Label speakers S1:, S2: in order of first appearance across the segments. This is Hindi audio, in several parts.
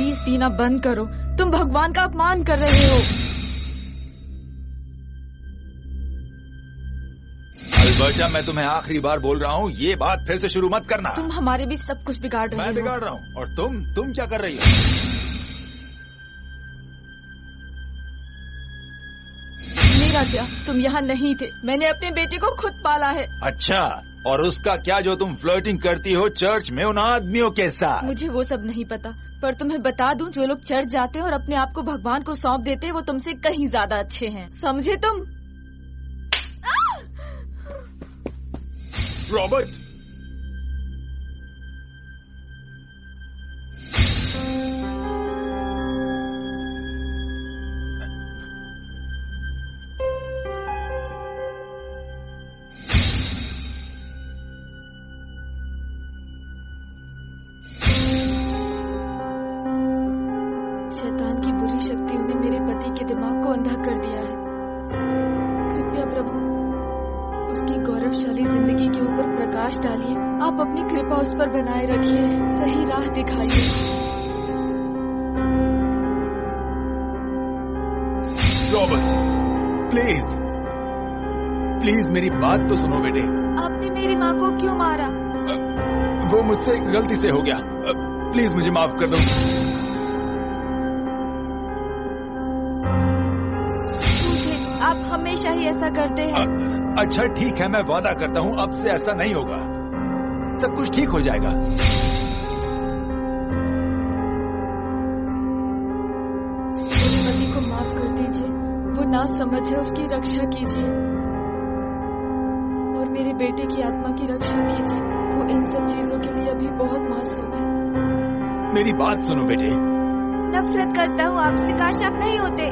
S1: प्लीज पीना बंद करो, तुम भगवान का अपमान कर रहे हो।
S2: अल्बर्टा, मैं तुम्हें आखिरी बार बोल रहा हूँ, ये बात फिर से शुरू मत करना।
S1: तुम हमारे बीच सब कुछ बिगाड़ रहे हो।
S2: मैं बिगाड़ रहा हूँ? और तुम क्या कर रही हो?
S1: मेरा क्या, तुम यहाँ नहीं थे, मैंने अपने बेटे को खुद पाला है।
S2: अच्छा, और उसका क्या जो तुम फ्लर्टिंग करती हो चर्च में उन आदमियों के साथ?
S1: मुझे वो सब नहीं पता, पर तुम्हें बता दूं, जो लोग चर्च जाते हैं और अपने आप को भगवान को सौंप देते हैं वो तुमसे कहीं ज्यादा अच्छे हैं, समझे तुम?
S2: रॉबर्ट,
S1: शैतान की बुरी शक्तियों ने मेरे पति के दिमाग को अंधा कर दिया है। कृपया प्रभु उसकी गौरवशाली जिंदगी के ऊपर प्रकाश डालिए। आप अपनी कृपा उस पर बनाए रखिए, सही राह दिखाइए।
S2: रॉबर्ट, प्लीज प्लीज मेरी बात तो सुनो बेटे।
S1: आपने मेरी माँ को क्यों मारा?
S2: वो मुझसे गलती से हो गया, प्लीज मुझे माफ कर दो।
S1: आप हमेशा ही ऐसा करते हैं।
S2: अच्छा ठीक है, मैं वादा करता हूँ अब से ऐसा नहीं होगा, सब कुछ ठीक हो जाएगा।
S1: मेरे पति को माफ कर दीजिए, वो ना समझ है, उसकी रक्षा कीजिए और मेरे बेटे की आत्मा की रक्षा कीजिए। वो इन सब चीजों के लिए अभी बहुत मासूम है।
S2: मेरी बात सुनो बेटे।
S1: नफरत करता हूँ आपसे, काश आप नहीं होते।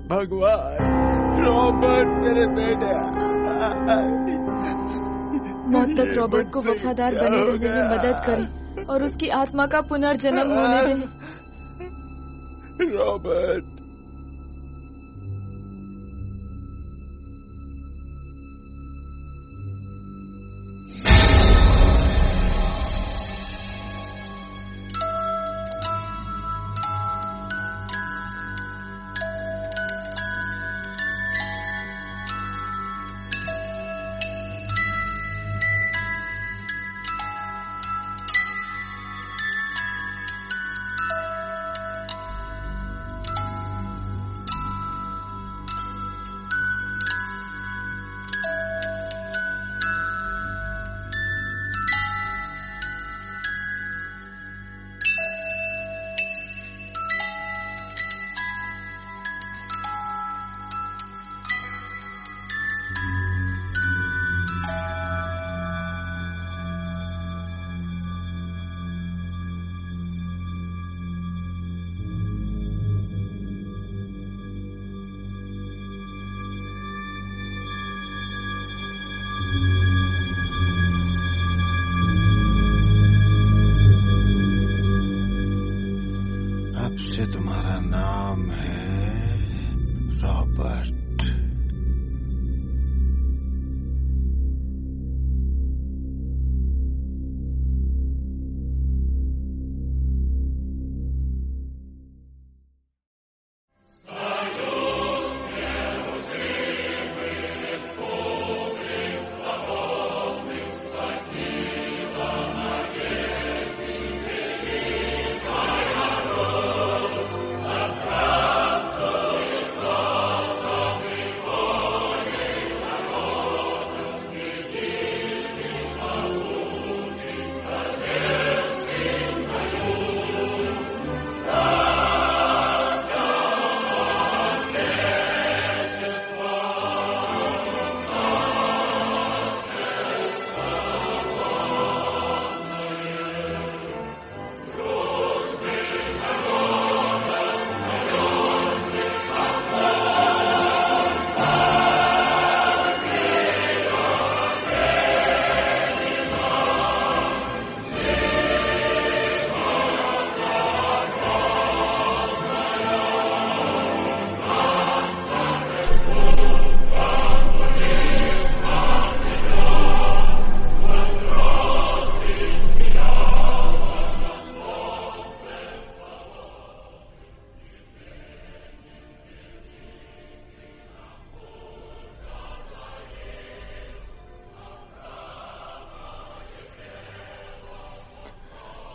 S2: भगवान, रॉबर्ट मेरे बेटे।
S1: मौत तक रॉबर्ट को वफादार बने रहने में मदद करें और उसकी आत्मा का पुनर्जन्म होने दें।
S2: रॉबर्ट,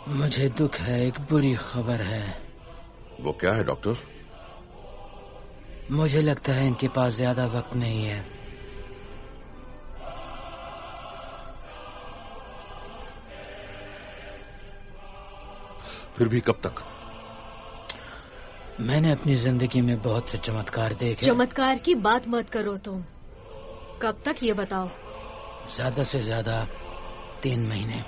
S3: मुझे दुख है, एक बुरी खबर है।
S4: वो क्या है डॉक्टर?
S3: मुझे लगता है इनके पास ज्यादा वक्त नहीं है।
S4: फिर भी कब तक?
S3: मैंने अपनी जिंदगी में बहुत से चमत्कार देखे।
S5: चमत्कार की बात मत करो तुम। कब तक ये बताओ?
S3: ज्यादा से ज्यादा 3 महीने।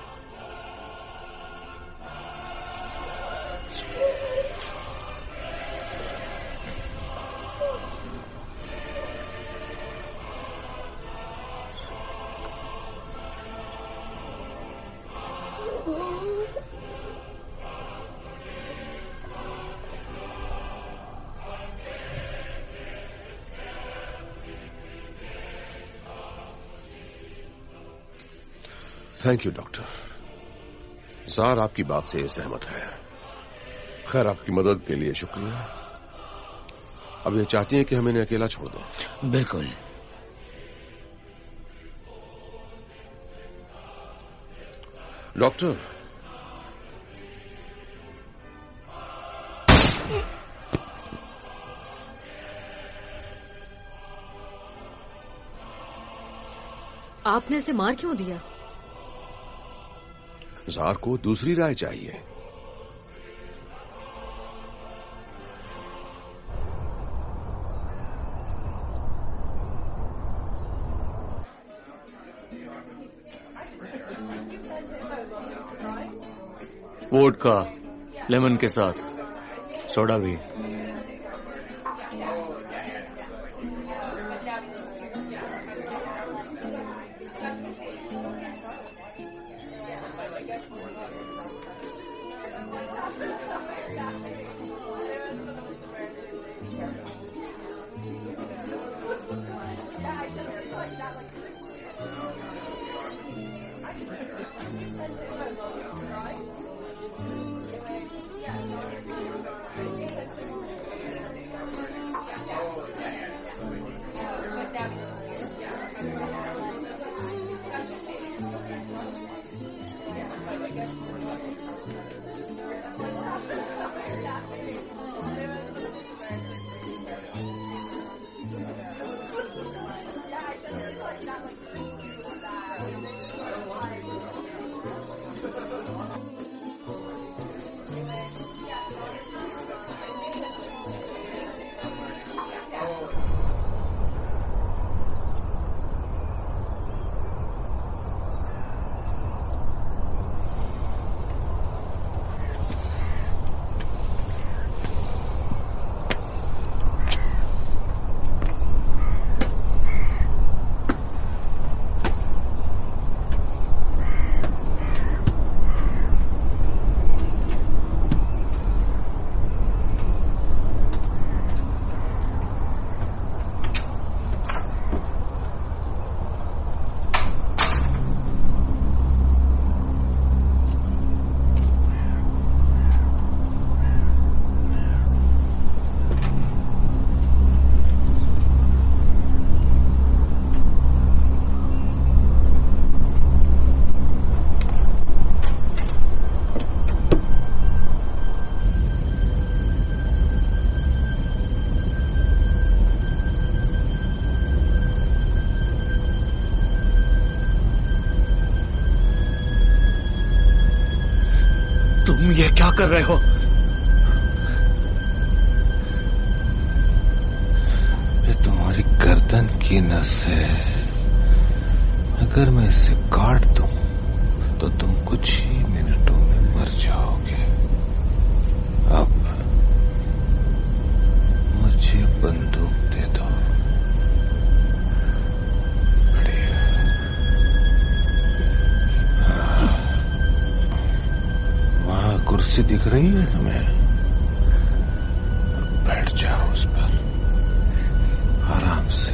S4: Thank you doctor. जार आपकी बात से सहमत है। खैर, आपकी मदद के लिए शुक्रिया। अब ये चाहती हैं कि हम इन्हें अकेला छोड़ दें?
S3: बिल्कुल।
S4: डॉक्टर,
S5: आपने इसे मार क्यों दिया?
S4: जार को दूसरी राय चाहिए।
S6: वोडका लेमन के साथ सोडा भी। तुम ये क्या कर रहे हो?
S7: ये तुम्हारी गर्दन की नस है। अगर मैं इसे काट दूं तो तुम कुछ ही मिनटों में मर जाओगे। अब मुझे बंदूक दे दो। बढ़िया। वहां कुर्सी दिख रही है तुम्हें? बैठ जाओ उस पर आराम से।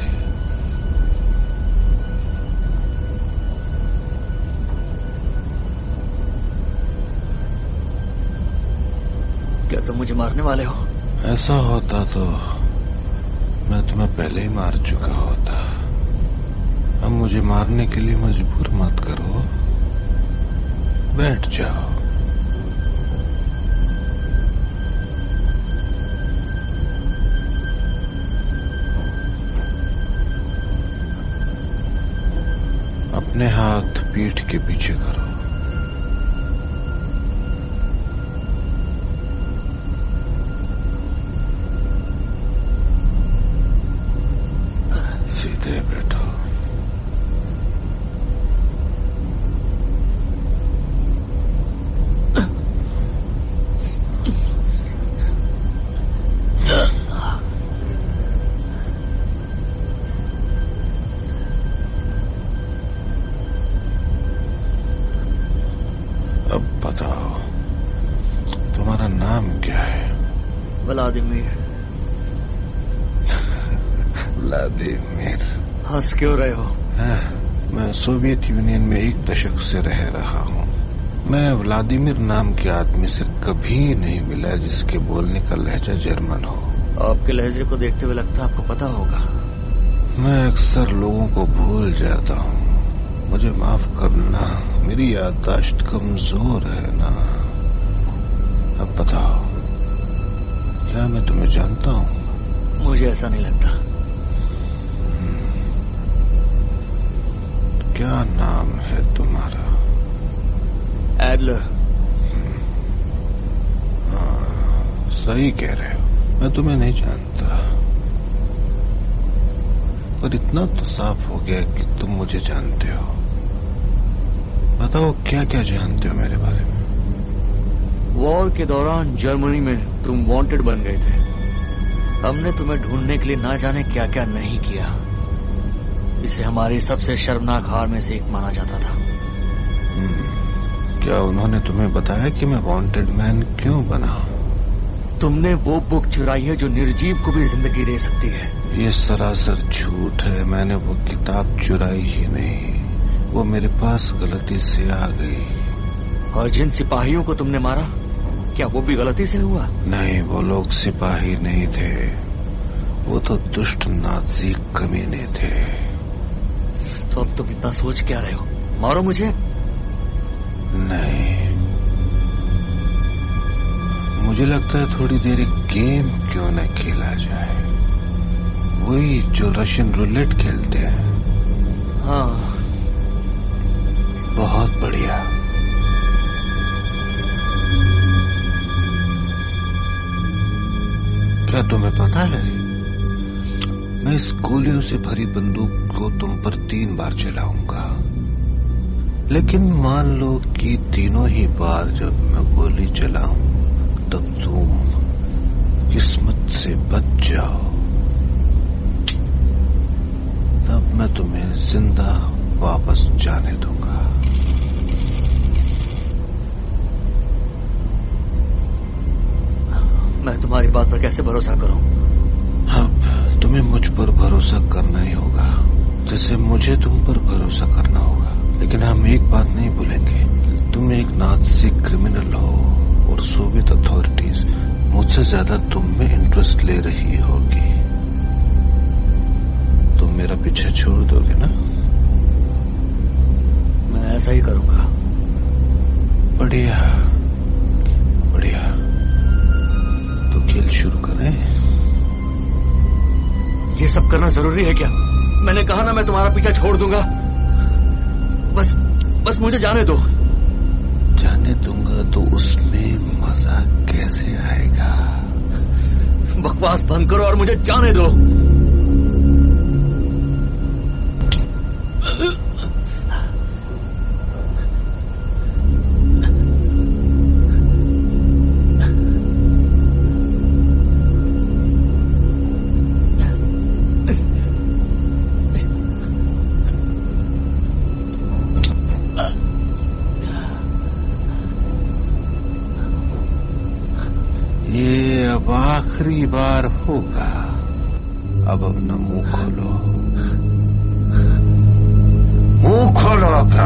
S6: क्या तुम मुझे मारने वाले हो?
S7: ऐसा होता तो मैं तुम्हें पहले ही मार चुका होता। अब मुझे मारने के लिए मजबूर मत करो। बैठ जाओ। अपने हाथ पीठ के पीछे करो। सीधे बैठो। अब बताओ, तुम्हारा नाम क्या है?
S6: व्लादिमीर।
S7: व्लादिमीर।
S6: हंस क्यों रहे हो?
S7: मैं सोवियत यूनियन में 1 दशक से रह रहा हूँ। मैं व्लादिमीर नाम के आदमी से कभी नहीं मिला जिसके बोलने का लहजा जर्मन हो।
S6: आपके लहजे को देखते हुए लगता आपको पता होगा।
S7: मैं अक्सर लोगों को भूल जाता हूँ, मुझे माफ करना, मेरी याददाश्त कमजोर है ना। अब बताओ, क्या मैं तुम्हें जानता हूँ?
S6: मुझे ऐसा नहीं लगता।
S7: क्या नाम है तुम्हारा?
S6: एडलर।
S7: हाँ, सही कह रहे हो, मैं तुम्हें नहीं जानता, पर इतना तो साफ हो गया कि तुम मुझे जानते हो। बताओ, क्या क्या जानते हो मेरे बारे में?
S6: वॉर के दौरान जर्मनी में तुम वांटेड बन गए थे। हमने तुम्हें ढूंढने के लिए ना जाने क्या क्या नहीं किया। इसे हमारी सबसे शर्मनाक हार में से एक माना जाता था।
S7: क्या उन्होंने तुम्हें बताया कि मैं वांटेड मैन क्यों बना?
S6: तुमने वो बुक चुराई है जो निर्जीव को भी जिंदगी दे सकती है।
S7: ये सरासर झूठ है। मैंने वो किताब चुराई ही नहीं, वो मेरे पास गलती से आ गई।
S6: और जिन सिपाहियों को तुमने मारा, क्या वो भी गलती से हुआ?
S7: नहीं, वो लोग सिपाही नहीं थे, वो तो दुष्ट नाजी कमीने थे।
S6: तो अब तुम इतना सोच क्या रहे हो? मारो मुझे।
S7: नहीं, मुझे लगता है थोड़ी देर एक गेम क्यों न खेला जाए, वही जो रशियन रूलेट खेलते हैं।
S6: हाँ,
S7: बहुत बढ़िया। क्या तुम्हें पता है, मैं इस गोलियों से भरी बंदूक को तुम पर 3 बार चलाऊंगा, लेकिन मान लो कि तीनों ही बार जब मैं गोली चलाऊं तब तुम किस्मत से बच जाओ, तब मैं तुम्हें जिंदा वापस जाने दूंगा।
S6: मैं तुम्हारी बात पर कैसे भरोसा करूं?
S7: अब तुम्हें मुझ पर भरोसा करना ही होगा, जैसे मुझे तुम पर भरोसा करना होगा। लेकिन हम एक बात नहीं भूलेंगे, तुम एक नाज़ी क्रिमिनल हो और सोवियत अथॉरिटीज मुझसे ज्यादा तुम में इंटरेस्ट ले रही होगी। तुम मेरा पीछा छोड़ दोगे ना?
S6: मैं ऐसा ही करूंगा।
S7: बढ़िया बढ़िया, तो खेल शुरू करें।
S6: ये सब करना जरूरी है क्या? मैंने कहा ना, मैं तुम्हारा पीछा छोड़ दूंगा। बस मुझे जाने दो।
S7: जाने दूंगा तो उसमें मजा कैसे आएगा?
S6: बकवास बंद करो और मुझे जाने दो।
S7: ये अब आखिरी बार होगा। अब अपना मुंह खोलो, मुंह खोलो अपना।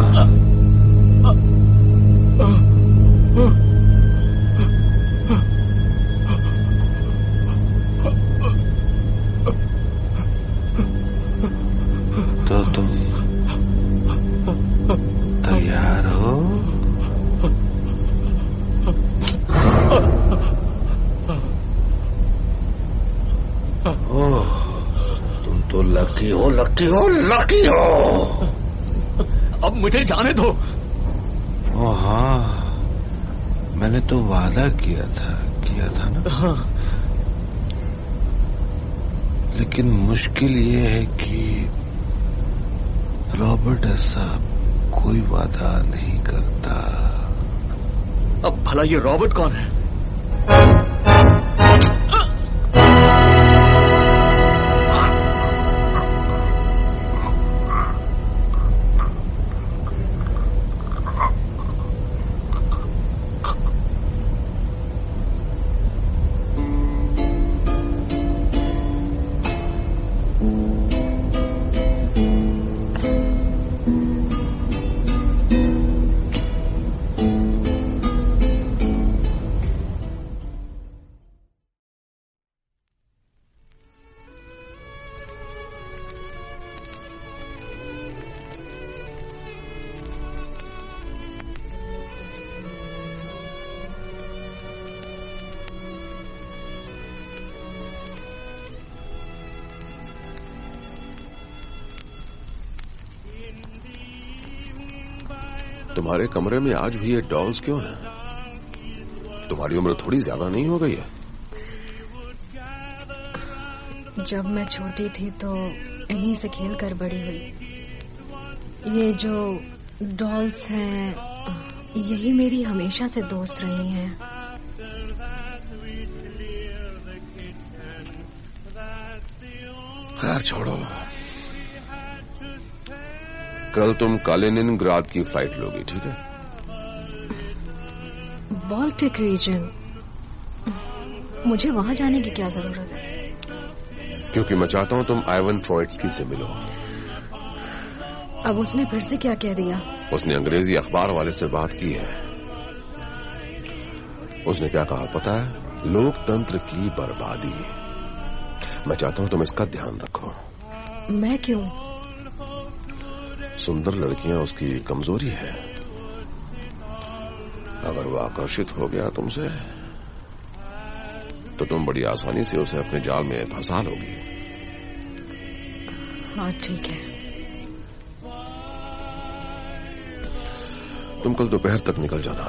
S7: तो तुम तैयार हो? ओह, तुम तो लकी हो, लकी हो, लकी हो।
S6: अब मुझे जाने दो।
S7: ओ हाँ, मैंने तो वादा किया था ना।
S6: हाँ।
S7: लेकिन मुश्किल ये है कि रॉबर्ट ऐसा कोई वादा नहीं करता।
S6: अब भला ये रॉबर्ट कौन है?
S4: तुम्हारे कमरे में आज भी ये डॉल्स क्यों हैं? तुम्हारी उम्र थोड़ी ज्यादा नहीं हो गई है?
S1: जब मैं छोटी थी तो इन्हीं से खेल कर बड़ी हुई। ये जो डॉल्स हैं, यही मेरी हमेशा से दोस्त रही हैं।
S4: खैर छोड़ो, कल तुम कालिनिनग्राद की फ्लाइट लोगी, ठीक है?
S1: बाल्टिक रीजन, मुझे वहां जाने की क्या जरूरत है?
S4: क्योंकि मैं चाहता हूं तुम आइवन ट्रोइट्स्की से मिलो।
S1: अब उसने फिर से क्या कह दिया?
S4: उसने अंग्रेजी अखबार वाले से बात की है। उसने क्या कहा पता है? लोकतंत्र की बर्बादी। मैं चाहता हूं तुम इसका ध्यान रखो।
S1: मैं क्यों?
S4: सुंदर लड़कियां उसकी कमजोरी है। अगर वो आकर्षित हो गया तुमसे तो तुम बड़ी आसानी से उसे अपने जाल में फंसा लोगी।
S1: हाँ ठीक है।
S4: तुम कल दोपहर तक निकल जाना।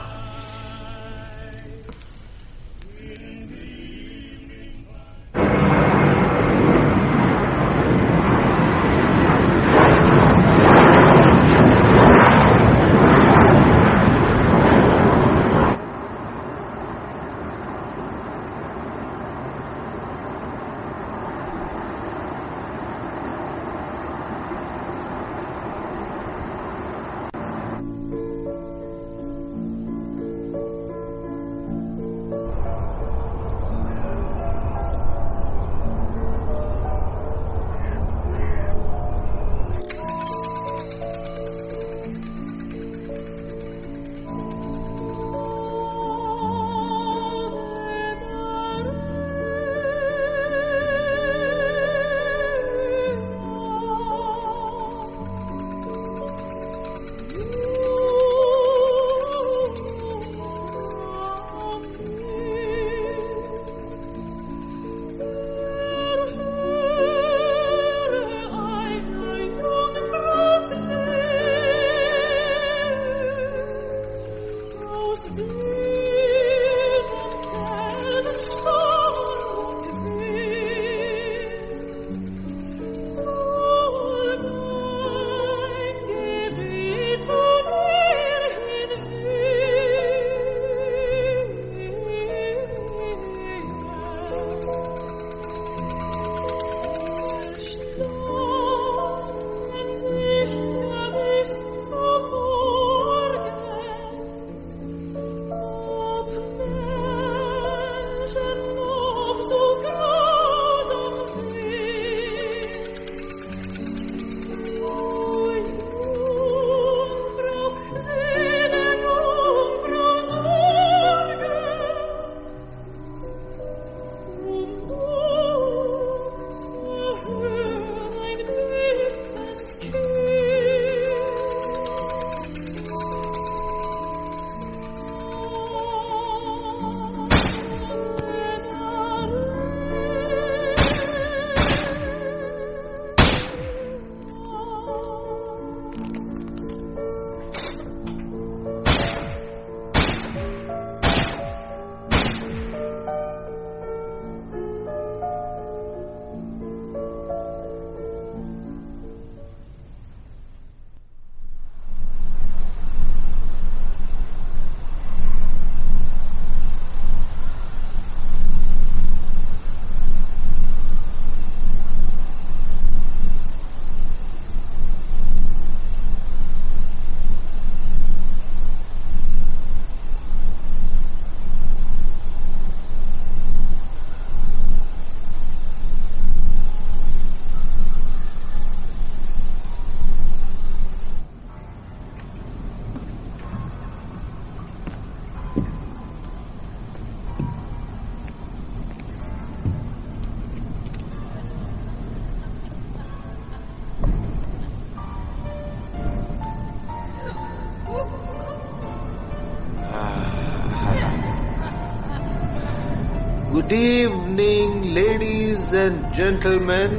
S8: Good evening ladies and gentleman.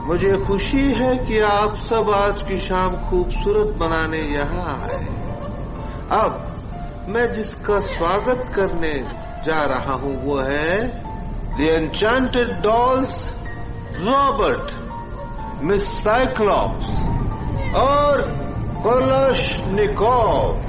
S8: मुझे खुशी है कि आप सब आज की शाम खूबसूरत बनाने यहाँ आए। अब मैं जिसका स्वागत करने जा रहा हूँ वो है the enchanted dolls, Robert, miss Cyclops और कलशनिकोव।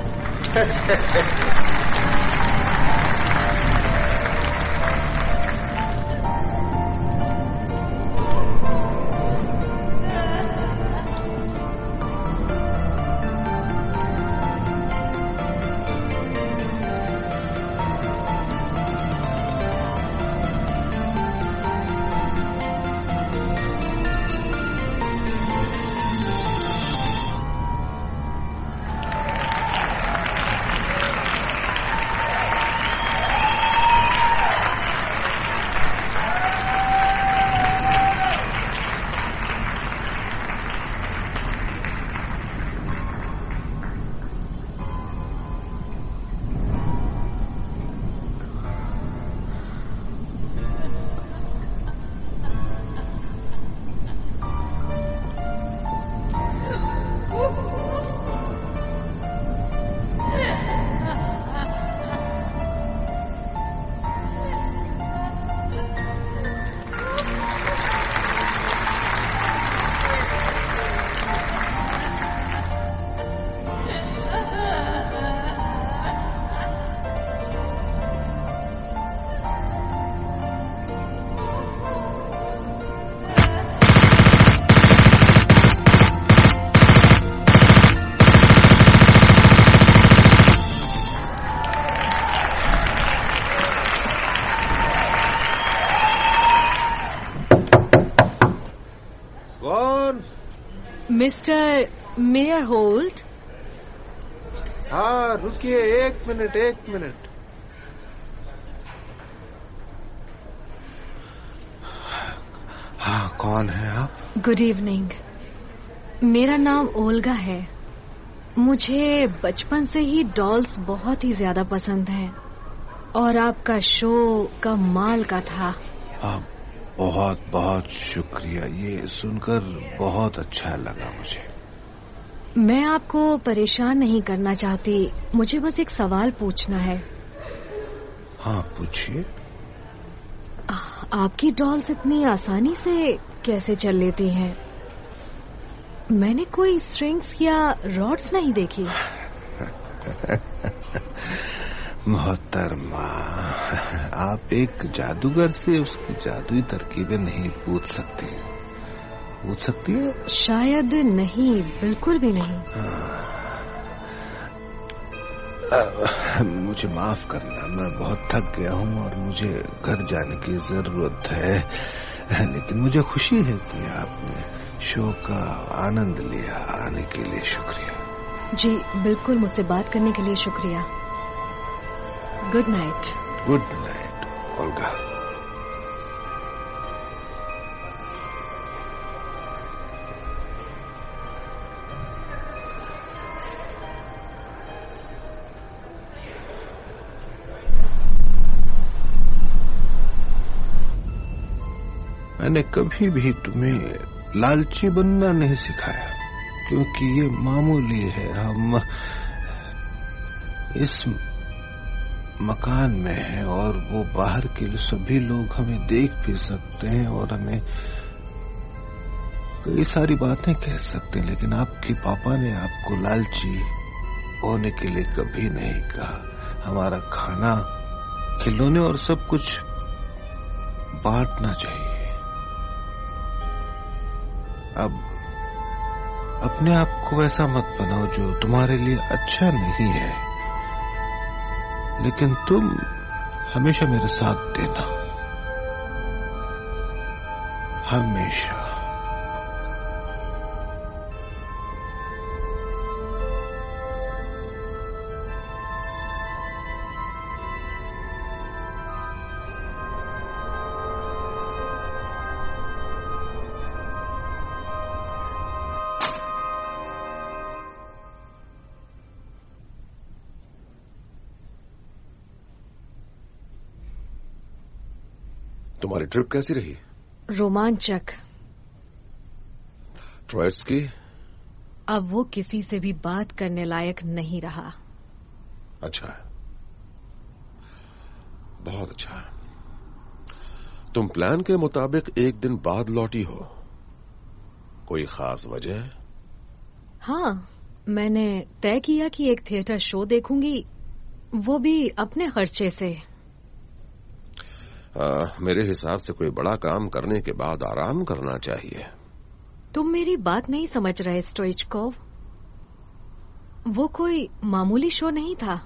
S5: Mister mayor Holt.
S8: हाँ रुकिए, एक मिनट।
S4: हाँ, कौन है आप?
S5: गुड इवनिंग, मेरा नाम ओल्गा है। मुझे बचपन से ही डॉल्स बहुत ही ज्यादा पसंद है और आपका शो कमाल का था।
S7: बहुत बहुत शुक्रिया, ये सुनकर बहुत अच्छा लगा मुझे।
S5: मैं आपको परेशान नहीं करना चाहती, मुझे बस एक सवाल पूछना है।
S7: हाँ पूछिए।
S5: आपकी डॉल्स इतनी आसानी से कैसे चल लेती हैं? मैंने कोई स्ट्रिंग्स या रॉड्स नहीं देखी।
S7: मोहतरमा, आप एक जादूगर से उसकी जादुई तरकीबें नहीं पूछ सकती है?
S5: शायद नहीं, बिल्कुल भी नहीं।
S7: मुझे माफ करना, मैं बहुत थक गया हूँ और मुझे घर जाने की जरूरत है, लेकिन मुझे खुशी है कि आपने शो का आनंद लिया। आने के लिए शुक्रिया।
S5: जी बिल्कुल, मुझसे बात करने के लिए शुक्रिया। Good night.
S7: Good night Olga. मैंने कभी भी तुम्हें लालची बनना नहीं सिखाया, क्योंकि ये मामूली है। हम इस मकान में हैं और वो बाहर के सभी लोग हमें देख भी सकते हैं और हमें कई सारी बातें कह सकते हैं, लेकिन आपके पापा ने आपको लालची होने के लिए कभी नहीं कहा। हमारा खाना, खिलौने और सब कुछ बांटना चाहिए। अब अपने आप को ऐसा मत बनाओ जो तुम्हारे लिए अच्छा नहीं है, लेकिन तुम हमेशा मेरे साथ देना, हमेशा।
S4: तुम्हारी ट्रिप कैसी रही?
S5: रोमांचक।
S4: ट्रोयट्स्की?
S5: अब वो किसी से भी बात करने लायक नहीं रहा।
S4: अच्छा है, बहुत अच्छा है। तुम प्लान के मुताबिक एक दिन बाद लौटी हो, कोई खास वजह?
S5: हाँ, मैंने तय किया कि एक थिएटर शो देखूंगी, वो भी अपने खर्चे से।
S4: मेरे हिसाब से कोई बड़ा काम करने के बाद आराम करना चाहिए।
S5: तुम मेरी बात नहीं समझ रहे स्टोइचकोव। वो कोई मामूली शो नहीं था।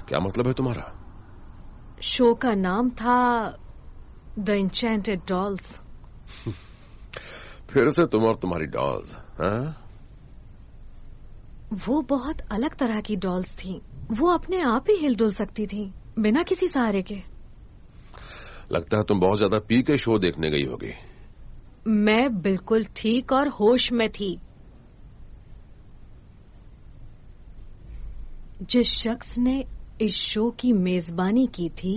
S4: क्या मतलब है तुम्हारा?
S5: शो का नाम था द एन्चेंटेड डॉल्स।
S4: फिर से तुम और तुम्हारी डॉल्स, हाँ?
S5: वो बहुत अलग तरह की डॉल्स थीं। वो अपने आप ही हिलडुल सकती थीं, बिना किसी सहारे के।
S4: लगता है तुम बहुत ज्यादा पी के शो देखने गई होगी।
S5: मैं बिल्कुल ठीक और होश में थी। जिस शख्स ने इस शो की मेजबानी की थी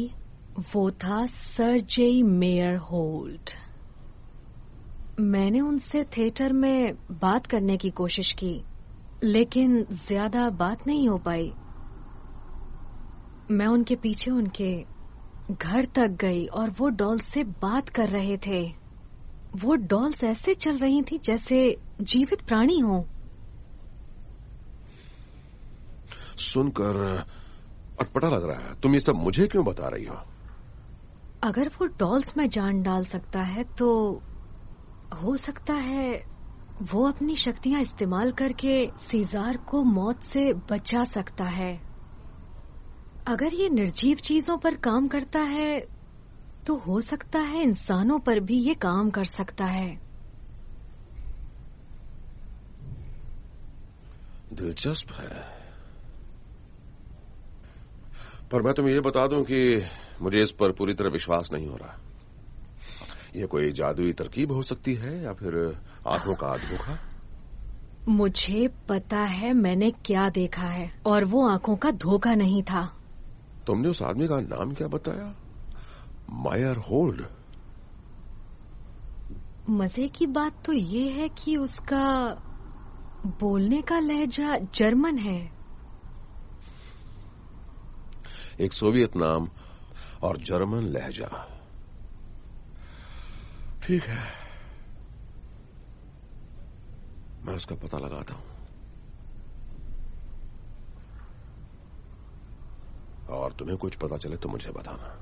S5: वो था सर जेई मेयर होल्ट। मैंने उनसे थिएटर में बात करने की कोशिश की, लेकिन ज्यादा बात नहीं हो पाई। मैं उनके पीछे उनके घर तक गई और वो डॉल्स से बात कर रहे थे। वो डॉल्स ऐसे चल रही थी जैसे जीवित प्राणी हो।
S4: सुनकर अटपटा लग रहा है। तुम ये सब मुझे क्यों बता रही हो?
S5: अगर वो डॉल्स में जान डाल सकता है तो हो सकता है वो अपनी शक्तियां इस्तेमाल करके सीजार को मौत से बचा सकता है। अगर ये निर्जीव चीजों पर काम करता है तो हो सकता है इंसानों पर भी ये काम कर सकता है।
S4: दिलचस्प है, पर मैं तुम्हें ये बता दूं कि मुझे इस पर पूरी तरह विश्वास नहीं हो रहा। यह कोई जादुई तरकीब हो सकती है या फिर आंखों का धोखा।
S5: मुझे पता है मैंने क्या देखा है, और वो आंखों का धोखा नहीं था।
S4: तुमने उस आदमी का नाम क्या बताया? मायर होल्ड।
S5: मजे की बात तो ये है कि उसका बोलने का लहजा जर्मन है।
S4: एक सोवियत नाम और जर्मन लहजा। ठीक है, मैं उसका पता लगाता हूं और तुम्हें कुछ पता चले तो मुझे बताना।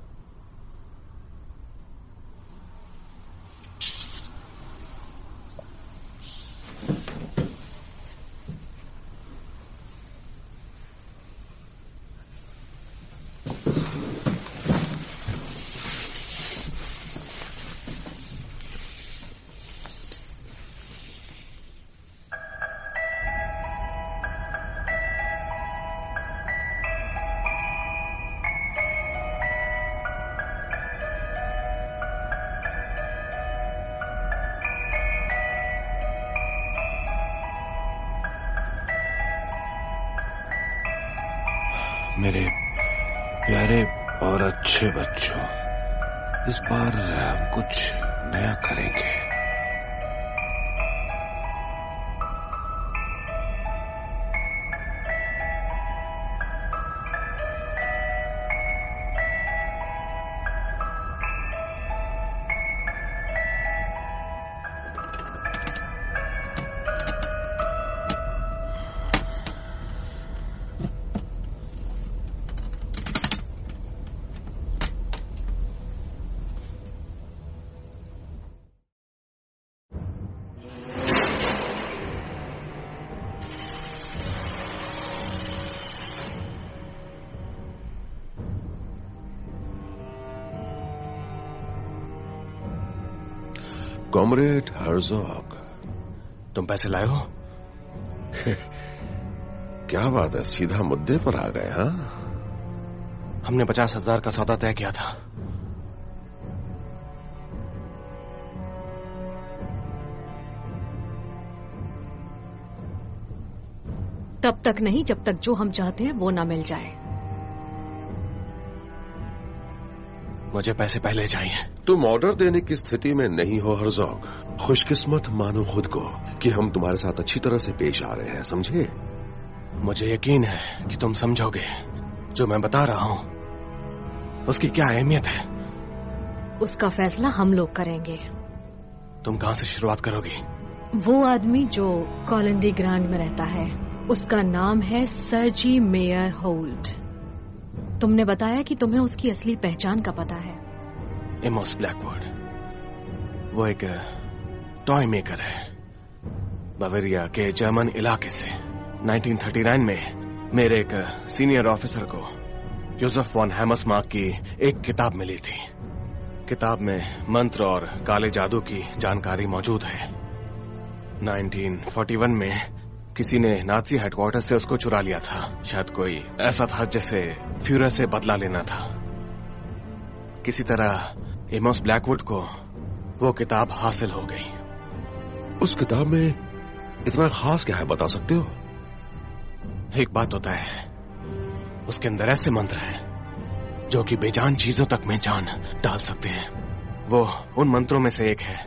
S7: मेरे प्यारे और अच्छे बच्चों, इस बार हम कुछ नया करेंगे।
S4: कॉमरेड हर्जॉग,
S7: तुम पैसे लाए हो?
S4: क्या बात है, सीधा मुद्दे पर आ गए। हाँ,
S7: हमने 50,000 का सौदा तय किया था।
S5: तब तक नहीं जब तक जो हम चाहते हैं वो ना मिल जाए।
S7: मुझे पैसे पहले चाहिए।
S4: तुम ऑर्डर देने की स्थिति में नहीं हो हरजोग। खुशकिस्मत मानो खुद को कि हम तुम्हारे साथ अच्छी तरह से पेश आ रहे हैं, समझे?
S7: मुझे यकीन है कि तुम समझोगे जो मैं बता रहा हूं उसकी क्या अहमियत है।
S5: उसका फैसला हम लोग करेंगे।
S7: तुम कहां से शुरुआत करोगी?
S5: वो आदमी जो कॉलोनी ग्रांड में रहता है, उसका नाम है सर जी मेयर होल्ट। तुमने बताया कि तुम्हें उसकी असली पहचान का पता है।
S7: एमोस ब्लैकवुड, वो एक टॉय मेकर है, बवेरिया के जर्मन इलाके से। 1939 में मेरे एक सीनियर ऑफिसर को यूसुफ वॉन हैमर्समार्क की एक किताब मिली थी। किताब में मंत्र और काले जादू की जानकारी मौजूद है। 1941 में किसी ने नाजी हेडक्वार्टर से उसको चुरा लिया था। शायद कोई ऐसा था जैसे फ्यूरर से बदला लेना था। किसी तरह एमोस ब्लैकवुड को वो किताब हासिल हो गई।
S4: उस किताब में इतना खास क्या है, बता सकते हो?
S7: एक बात होता है, उसके अंदर ऐसे मंत्र हैं जो कि बेजान चीजों तक में जान डाल सकते हैं। वो उन मंत्रों में से एक है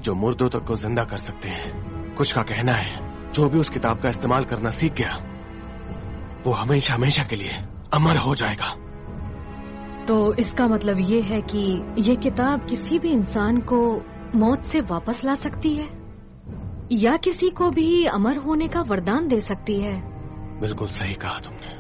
S7: जो मुर्दों तक को जिंदा कर सकते हैं। कुछ का कहना है जो भी उस किताब का इस्तेमाल करना सीख गया वो हमेशा हमेशा के लिए अमर हो जाएगा।
S5: तो इसका मतलब ये है कि ये किताब किसी भी इंसान को मौत से वापस ला सकती है या किसी को भी अमर होने का वरदान दे सकती है।
S7: बिल्कुल सही कहा तुमने।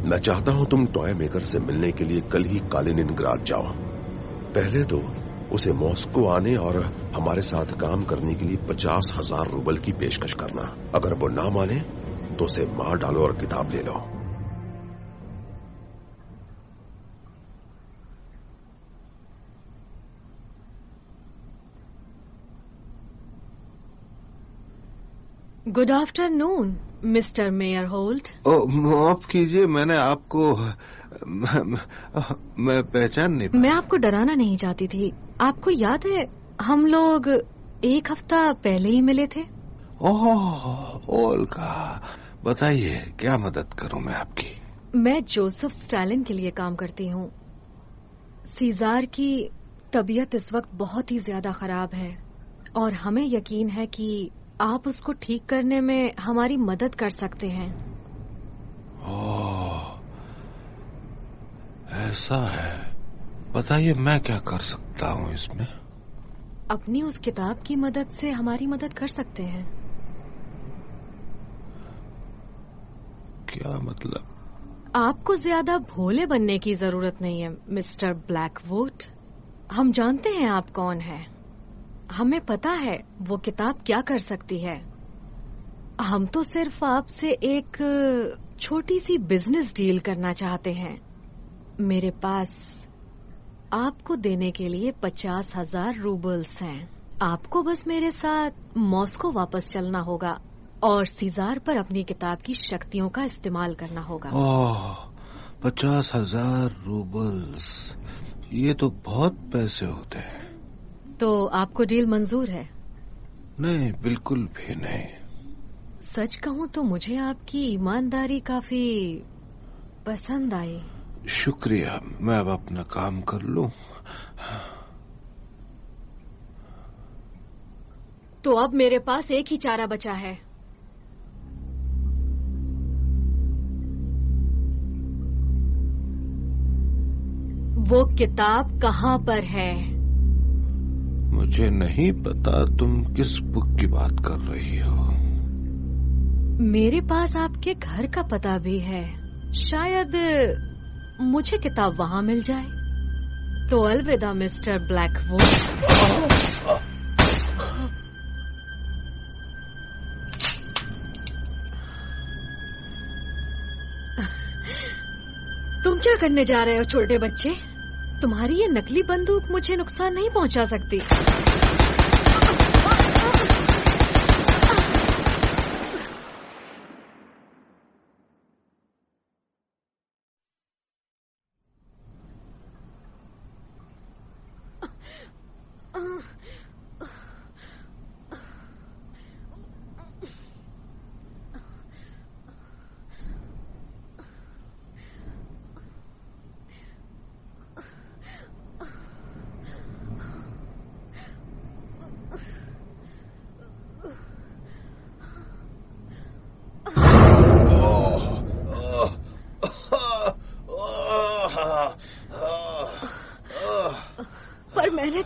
S4: मैं चाहता हूं तुम टॉय मेकर से मिलने के लिए कल ही कालिनिनग्राड जाओ। पहले तो उसे मॉस्को आने और हमारे साथ काम करने के लिए 50,000 रूबल की पेशकश करना। अगर वो ना माने तो उसे मार डालो और किताब ले लो।
S5: Good afternoon mister mayor Holt.
S8: माफ कीजिए, मैंने आपको मैं पहचान नहीं पाया।
S5: मैं आपको डराना नहीं चाहती थी। आपको याद है हम लोग एक हफ्ता पहले ही मिले थे?
S8: ओह ओल्गा, बताइए क्या मदद करूं मैं आपकी?
S5: मैं जोसेफ स्टालिन के लिए काम करती हूँ। सीजार की तबीयत इस वक्त बहुत ही ज्यादा खराब है और हमें यकीन है कि आप उसको ठीक करने में हमारी मदद कर सकते हैं।
S8: ओह, ऐसा है। बताइए मैं क्या कर सकता हूँ इसमें?
S5: अपनी उस किताब की मदद से हमारी मदद कर सकते हैं।
S8: क्या मतलब?
S5: आपको ज्यादा भोले बनने की जरूरत नहीं है मिस्टर ब्लैकवुड। हम जानते हैं आप कौन हैं। हमें पता है वो किताब क्या कर सकती है। हम तो सिर्फ आपसे एक छोटी सी बिजनेस डील करना चाहते हैं। मेरे पास आपको देने के लिए 50,000 रूबल्स हैं। आपको बस मेरे साथ मॉस्को वापस चलना होगा और सीजार पर अपनी किताब की शक्तियों का इस्तेमाल करना होगा।
S8: ओह, 50,000 रूबल्स, ये तो बहुत पैसे होते हैं।
S5: तो आपको डील मंजूर है?
S8: नहीं, बिल्कुल भी नहीं।
S5: सच कहूं तो मुझे आपकी ईमानदारी काफी पसंद आई।
S8: शुक्रिया, मैं अब अपना काम कर लूं।
S5: तो अब मेरे पास एक ही चारा बचा है। वो किताब कहाँ पर है?
S8: मुझे नहीं पता तुम किस बुक की बात कर रही हो।
S5: मेरे पास आपके घर का पता भी है। शायद मुझे किताब वहां मिल जाए। तो अलविदा मिस्टर ब्लैकवुड। तुम क्या करने जा रहे हो छोटे बच्चे? तुम्हारी ये नकली बंदूक मुझे नुकसान नहीं पहुंचा सकती। पर मैंने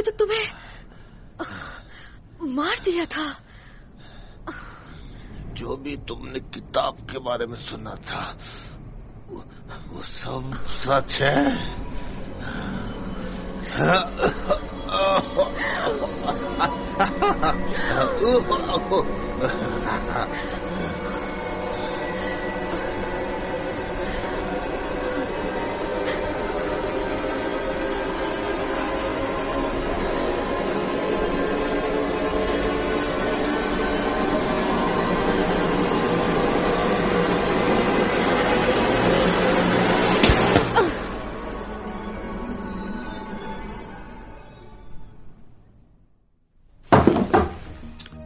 S5: तो तुम्हें मार दिया था।
S7: जो भी तुमने किताब के बारे में सुना था वो सब सच है।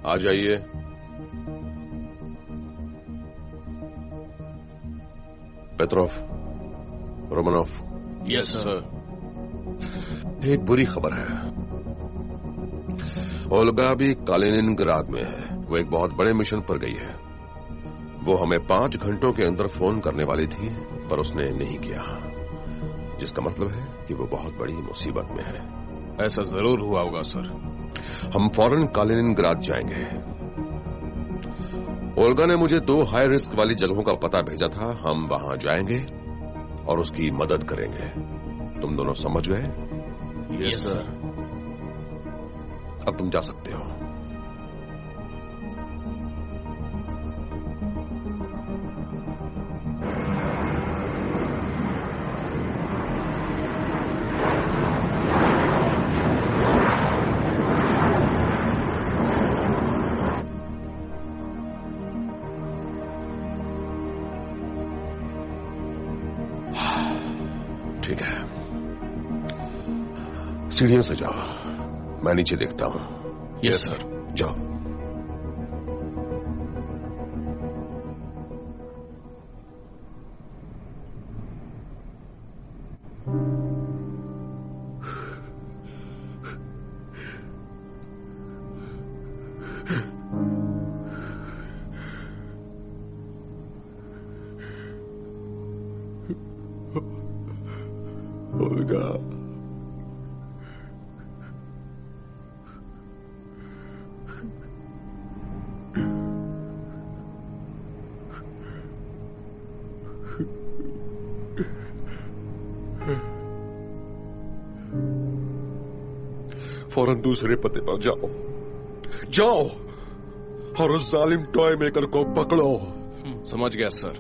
S4: आ जाइए। पेट्रोव, रोमानोव।
S6: Yes sir.
S4: एक बुरी खबर है। ओल्गा अभी कालिनिनग्राद में है। वो एक बहुत बड़े मिशन पर गई है। वो हमें 5 घंटों के अंदर फोन करने वाली थी, पर उसने नहीं किया, जिसका मतलब है कि वो बहुत बड़ी मुसीबत में है।
S2: ऐसा जरूर हुआ होगा सर।
S4: हम फौरन कालिनिनग्राद जाएंगे। ओल्गा ने मुझे 2 हाई रिस्क वाली जगहों का पता भेजा था। हम वहां जाएंगे और उसकी मदद करेंगे। तुम दोनों समझ गए?
S6: Yes sir.
S4: अब तुम जा सकते हो। ठीक है, सीढ़ियों से जाओ, मैं नीचे देखता हूं।
S6: Yes sir.
S4: जाओ। ओल्गा, फौरन दूसरे पते पर जाओ और उस जालिम टॉय मेकर को पकड़ो।
S2: समझ गया सर।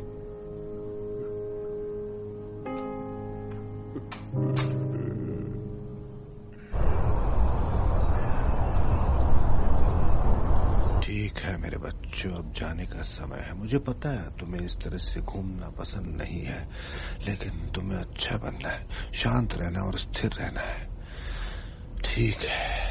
S7: ठीक है मेरे बच्चों, अब जाने का समय है। मुझे पता है तुम्हें इस तरह से घूमना पसंद नहीं है, लेकिन तुम्हें अच्छा बनना है, शांत रहना और स्थिर रहना है। ठीक है।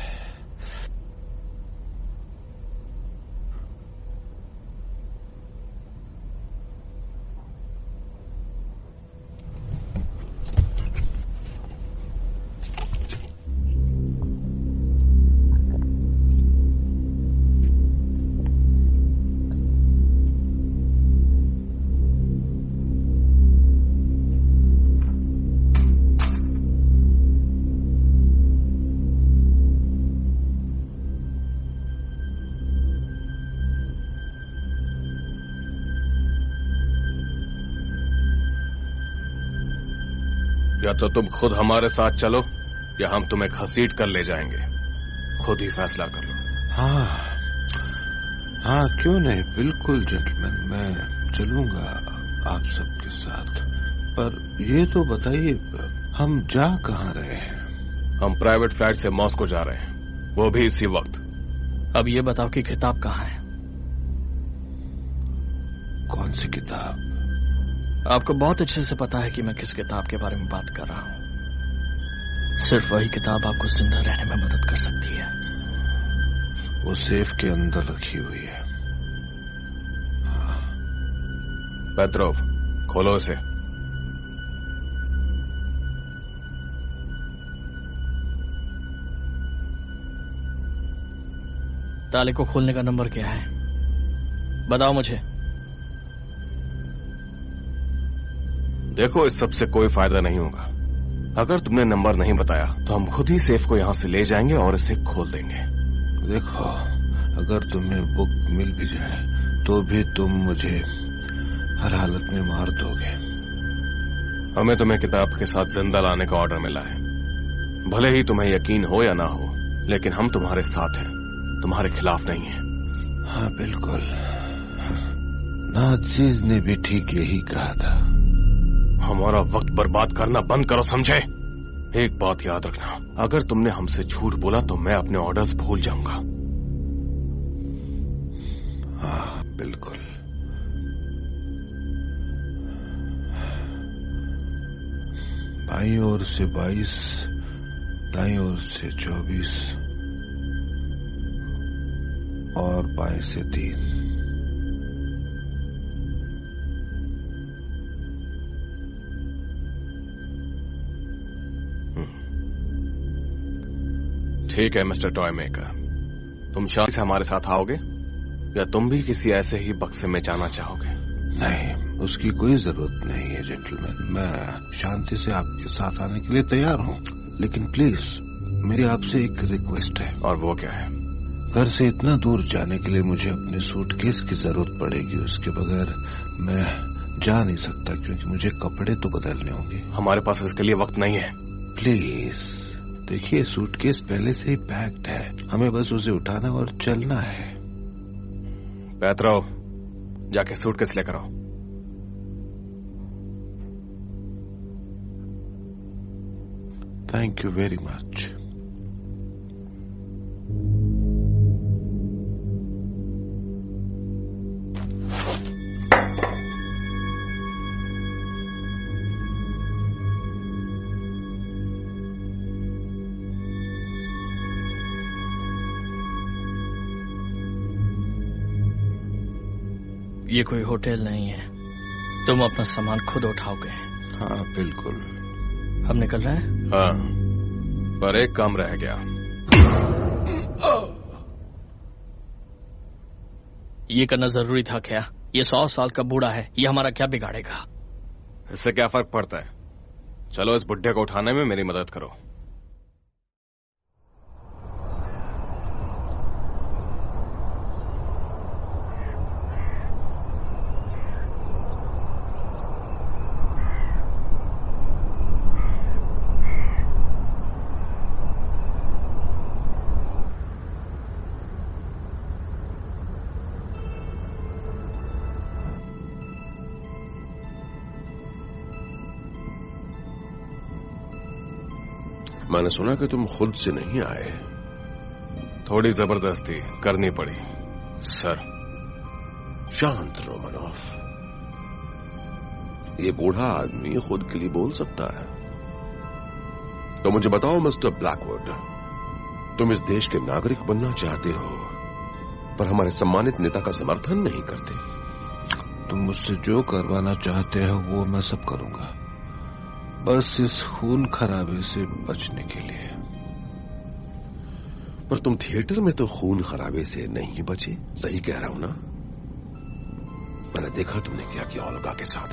S2: या तो तुम खुद हमारे साथ चलो या हम तुम्हें घसीट कर ले जाएंगे। खुद ही फैसला कर लो।
S7: हाँ, क्यों नहीं, बिल्कुल जेंटलमैन, मैं चलूंगा आप सबके साथ। पर ये तो बताइए, हम जा कहाँ रहे हैं?
S2: हम प्राइवेट फ्लाइट से मॉस्को जा रहे हैं, वो भी इसी वक्त।
S6: अब ये बताओ कि किताब कहाँ है?
S7: कौन सी किताब?
S6: आपको बहुत अच्छे से पता है कि मैं किस किताब के बारे में बात कर रहा हूँ। सिर्फ वही किताब आपको जिंदा रहने में मदद कर सकती है।
S7: वो सेफ के अंदर रखी हुई है।
S2: पेट्रोव, खोलो इसे।
S6: ताले को खोलने का नंबर क्या है? बताओ मुझे।
S2: देखो, इस सबसे कोई फायदा नहीं होगा। अगर तुमने नंबर नहीं बताया तो हम खुद ही सेफ को यहाँ से ले जाएंगे और इसे खोल देंगे।
S7: देखो, अगर तुम्हें बुक मिल भी जाए तो भी तुम मुझे हर हालत में मार दोगे।
S2: हमें तुम्हें किताब के साथ जिंदा लाने का ऑर्डर मिला है। भले ही तुम्हें यकीन हो या ना हो, लेकिन हम तुम्हारे साथ हैं, तुम्हारे खिलाफ नहीं है।
S7: हाँ बिल्कुल, नाज़ीज़ ने भी ठीक यही कहा था।
S2: हमारा वक्त बर्बाद करना बंद करो, समझे? एक बात याद रखना, अगर तुमने हमसे झूठ बोला तो मैं अपने ऑर्डर्स भूल जाऊंगा।
S7: हाँ बिल्कुल। बाईं ओर से 22, दाईं ओर से 24 और बाएं से 3।
S2: ठीक है मिस्टर टॉय मेकर, तुम शांति से हमारे साथ आओगे या तुम भी किसी ऐसे ही बक्से में जाना चाहोगे?
S7: नहीं, उसकी कोई जरूरत नहीं है जेंटलमैन। मैं शांति से आपके साथ आने के लिए तैयार हूँ, लेकिन प्लीज मेरी आपसे एक रिक्वेस्ट है।
S2: और वो क्या है?
S7: घर से इतना दूर जाने के लिए मुझे अपने सूटकेस की जरूरत पड़ेगी। उसके बगैर मैं जा नहीं सकता, क्योंकि मुझे कपड़े तो बदलने होंगे।
S2: हमारे पास इसके लिए वक्त नहीं है।
S7: प्लीज देखिए, सूटकेस पहले से ही पैक्ड है, हमें बस उसे उठाना और चलना है।
S2: पैत्रो, जाके सूटकेस लेकर आओ।
S7: Thank you very much.
S6: ये कोई होटल नहीं है, तुम अपना सामान खुद उठाओगे?
S7: हाँ बिल्कुल।
S6: हम निकल रहे हैं?
S2: हाँ, पर एक काम रह गया।
S6: ये करना जरूरी था क्या? ये 100 साल का बूढ़ा है, ये हमारा क्या बिगाड़ेगा?
S2: इससे क्या फर्क पड़ता है? चलो इस बुड्ढे को उठाने में मेरी मदद करो।
S4: मैंने सुना कि तुम खुद से नहीं आए।
S2: थोड़ी जबरदस्ती करनी पड़ी सर।
S4: शांत रोमानोफ, ये बूढ़ा आदमी खुद के लिए बोल सकता है। तो मुझे बताओ मिस्टर ब्लैकवुड, तुम इस देश के नागरिक बनना चाहते हो, पर हमारे सम्मानित नेता का समर्थन नहीं करते।
S7: तुम मुझसे जो करवाना चाहते हो वो मैं सब करूंगा, बस इस खून खराबे से बचने के लिए।
S4: पर तुम थिएटर में तो खून खराबे से नहीं बचे, सही कह रहा हूं ना? मैंने देखा तुमने क्या किया ओल्गा के साथ।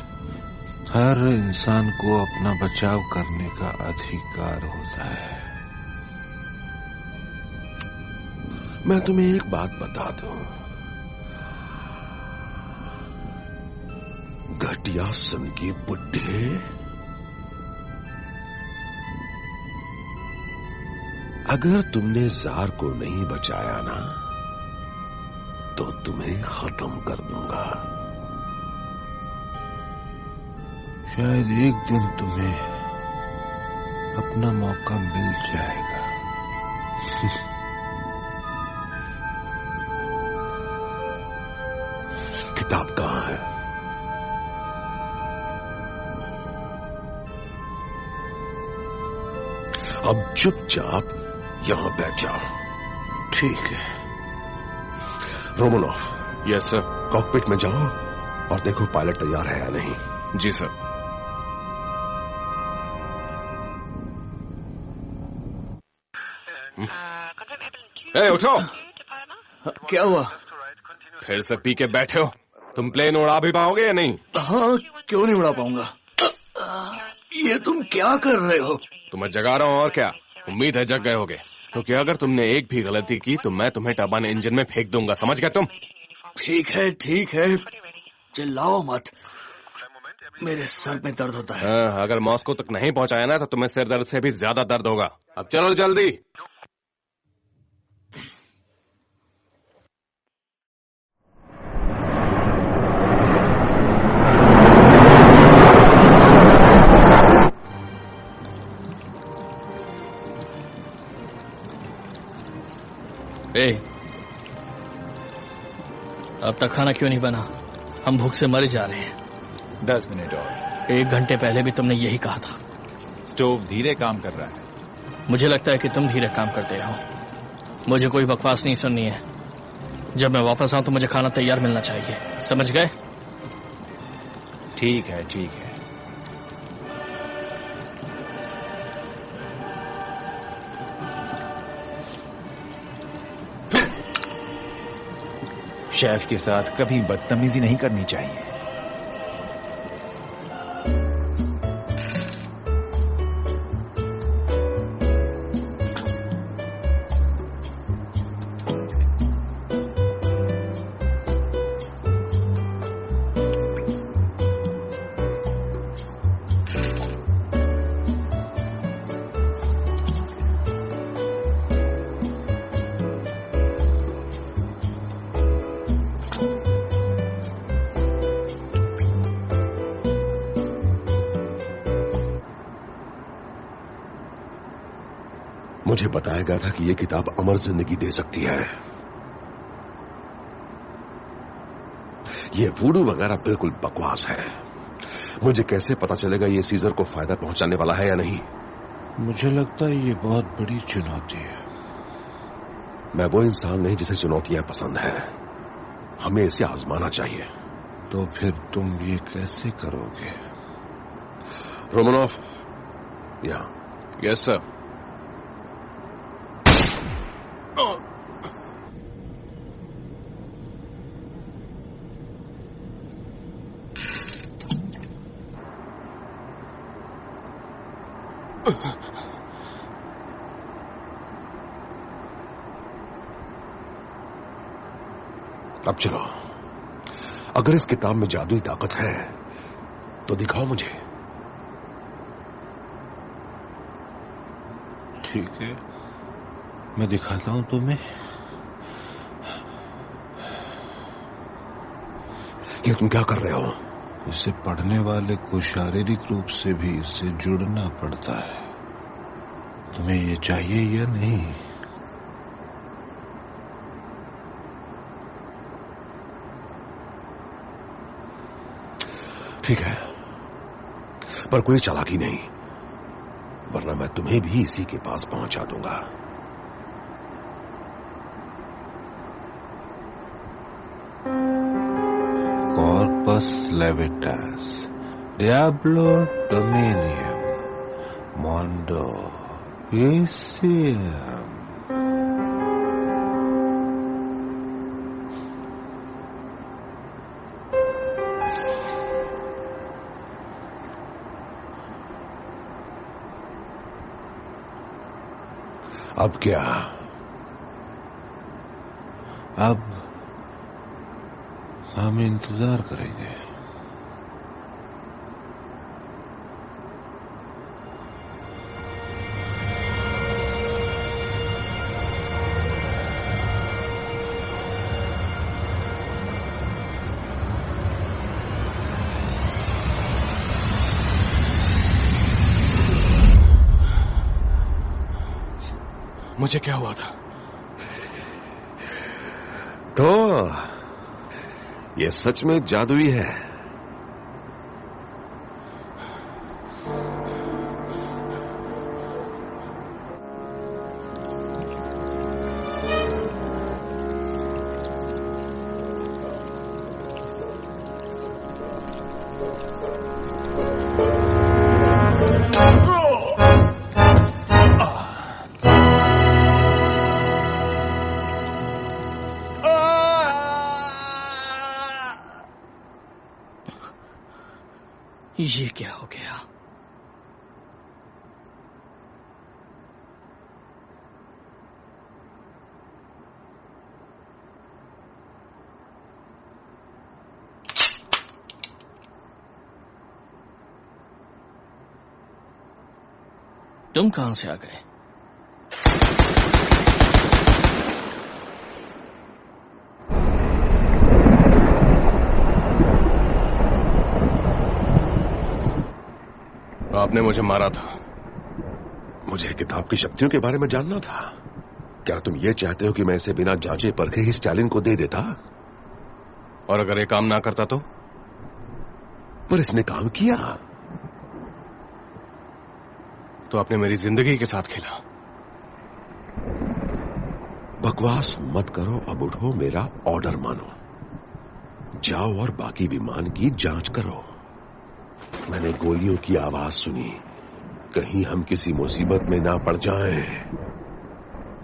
S7: हर इंसान को अपना बचाव करने का अधिकार होता है।
S4: मैं तुम्हें एक बात बता दूं, घटिया सन के बुड्ढे, अगर तुमने जार को नहीं बचाया ना, तो तुम्हें खत्म कर दूंगा।
S7: शायद एक दिन तुम्हें अपना मौका मिल जाएगा।
S4: किताब कहां है? अब चुपचाप यहां बैठ जाओ।
S7: ठीक है।
S4: रोमानोफ।
S2: Yes sir.
S4: कॉकपिट में जाओ और देखो पायलट तैयार है या नहीं।
S2: जी सर। उठो।
S6: क्या हुआ?
S2: फिर से पी के बैठे हो? तुम प्लेन उड़ा भी पाओगे या नहीं?
S6: हाँ, क्यों नहीं उड़ा पाऊंगा। ये तुम क्या कर रहे हो?
S2: तो मैं जगा रहा हूँ और क्या। उम्मीद है जग गए होगे, क्योंकि अगर तुमने एक भी गलती की तो मैं तुम्हें टर्बाइन इंजन में फेंक दूंगा, समझ गए तुम?
S6: ठीक है, चिल्लाओ मत, मेरे सर में दर्द होता है।
S2: अगर मॉस्को तक नहीं पहुंचाया ना तो तुम्हें सिर दर्द से भी ज्यादा दर्द होगा। अब चलो जल्दी।
S6: अब तक खाना क्यों नहीं बना? हम भूख से मर जा रहे हैं।
S9: 10 मिनट और।
S6: 1 घंटे पहले भी तुमने यही कहा था।
S9: स्टोव धीरे काम कर रहा है।
S6: मुझे लगता है कि तुम धीरे काम करते हो। मुझे कोई बकवास नहीं सुननी है। जब मैं वापस आऊं तो मुझे खाना तैयार मिलना चाहिए, समझ गए?
S9: ठीक है। शेफ के साथ कभी बदतमीजी नहीं करनी चाहिए।
S4: मुझे बताया गया था कि यह किताब अमर जिंदगी दे सकती है। यह वूडू वगैरह बिल्कुल बकवास है। मुझे कैसे पता चलेगा यह सीजर को फायदा पहुंचाने वाला है या नहीं?
S7: मुझे लगता है ये बहुत बड़ी चुनौती है।
S4: मैं वो इंसान नहीं जिसे चुनौतियां पसंद है। हमें इसे आजमाना चाहिए।
S7: तो फिर तुम ये कैसे करोगे?
S4: रोमनॉफ, या
S2: यस सर।
S4: अब चलो, अगर इस किताब में जादुई ताकत है तो दिखाओ मुझे।
S7: ठीक है, मैं दिखाता हूं तुम्हें।
S4: ये तुम क्या कर रहे हो?
S7: इसे पढ़ने वाले को शारीरिक रूप से भी इससे जुड़ना पड़ता है। तुम्हें ये चाहिए या नहीं?
S4: ठीक है, पर कोई चालाकी नहीं, वरना मैं तुम्हें भी इसी के पास पहुंचा दूंगा।
S7: कॉर्पस लेविटास, डियाब्लो डोमिनियम, मोंडो एसियम।
S4: अब क्या?
S7: अब हम इंतजार करेंगे।
S2: मुझे क्या हुआ था?
S4: तो ये सच में जादुई है।
S6: ये क्या हो गया? तुम कहां से आ गए?
S2: आपने मुझे मारा था।
S4: मुझे किताब की शक्तियों के बारे में जानना था। क्या तुम ये चाहते हो कि मैं इसे बिना जांचे परखे ही स्टालिन को दे देता?
S2: और अगर ये काम ना करता तो?
S4: पर इसने काम किया।
S2: तो आपने मेरी जिंदगी के साथ खेला।
S4: बकवास मत करो, अब उठो, मेरा ऑर्डर मानो। जाओ और बाकी विमान की जांच करो। मैंने गोलियों की आवाज सुनी, कहीं हम किसी मुसीबत में ना पड़ जाएं।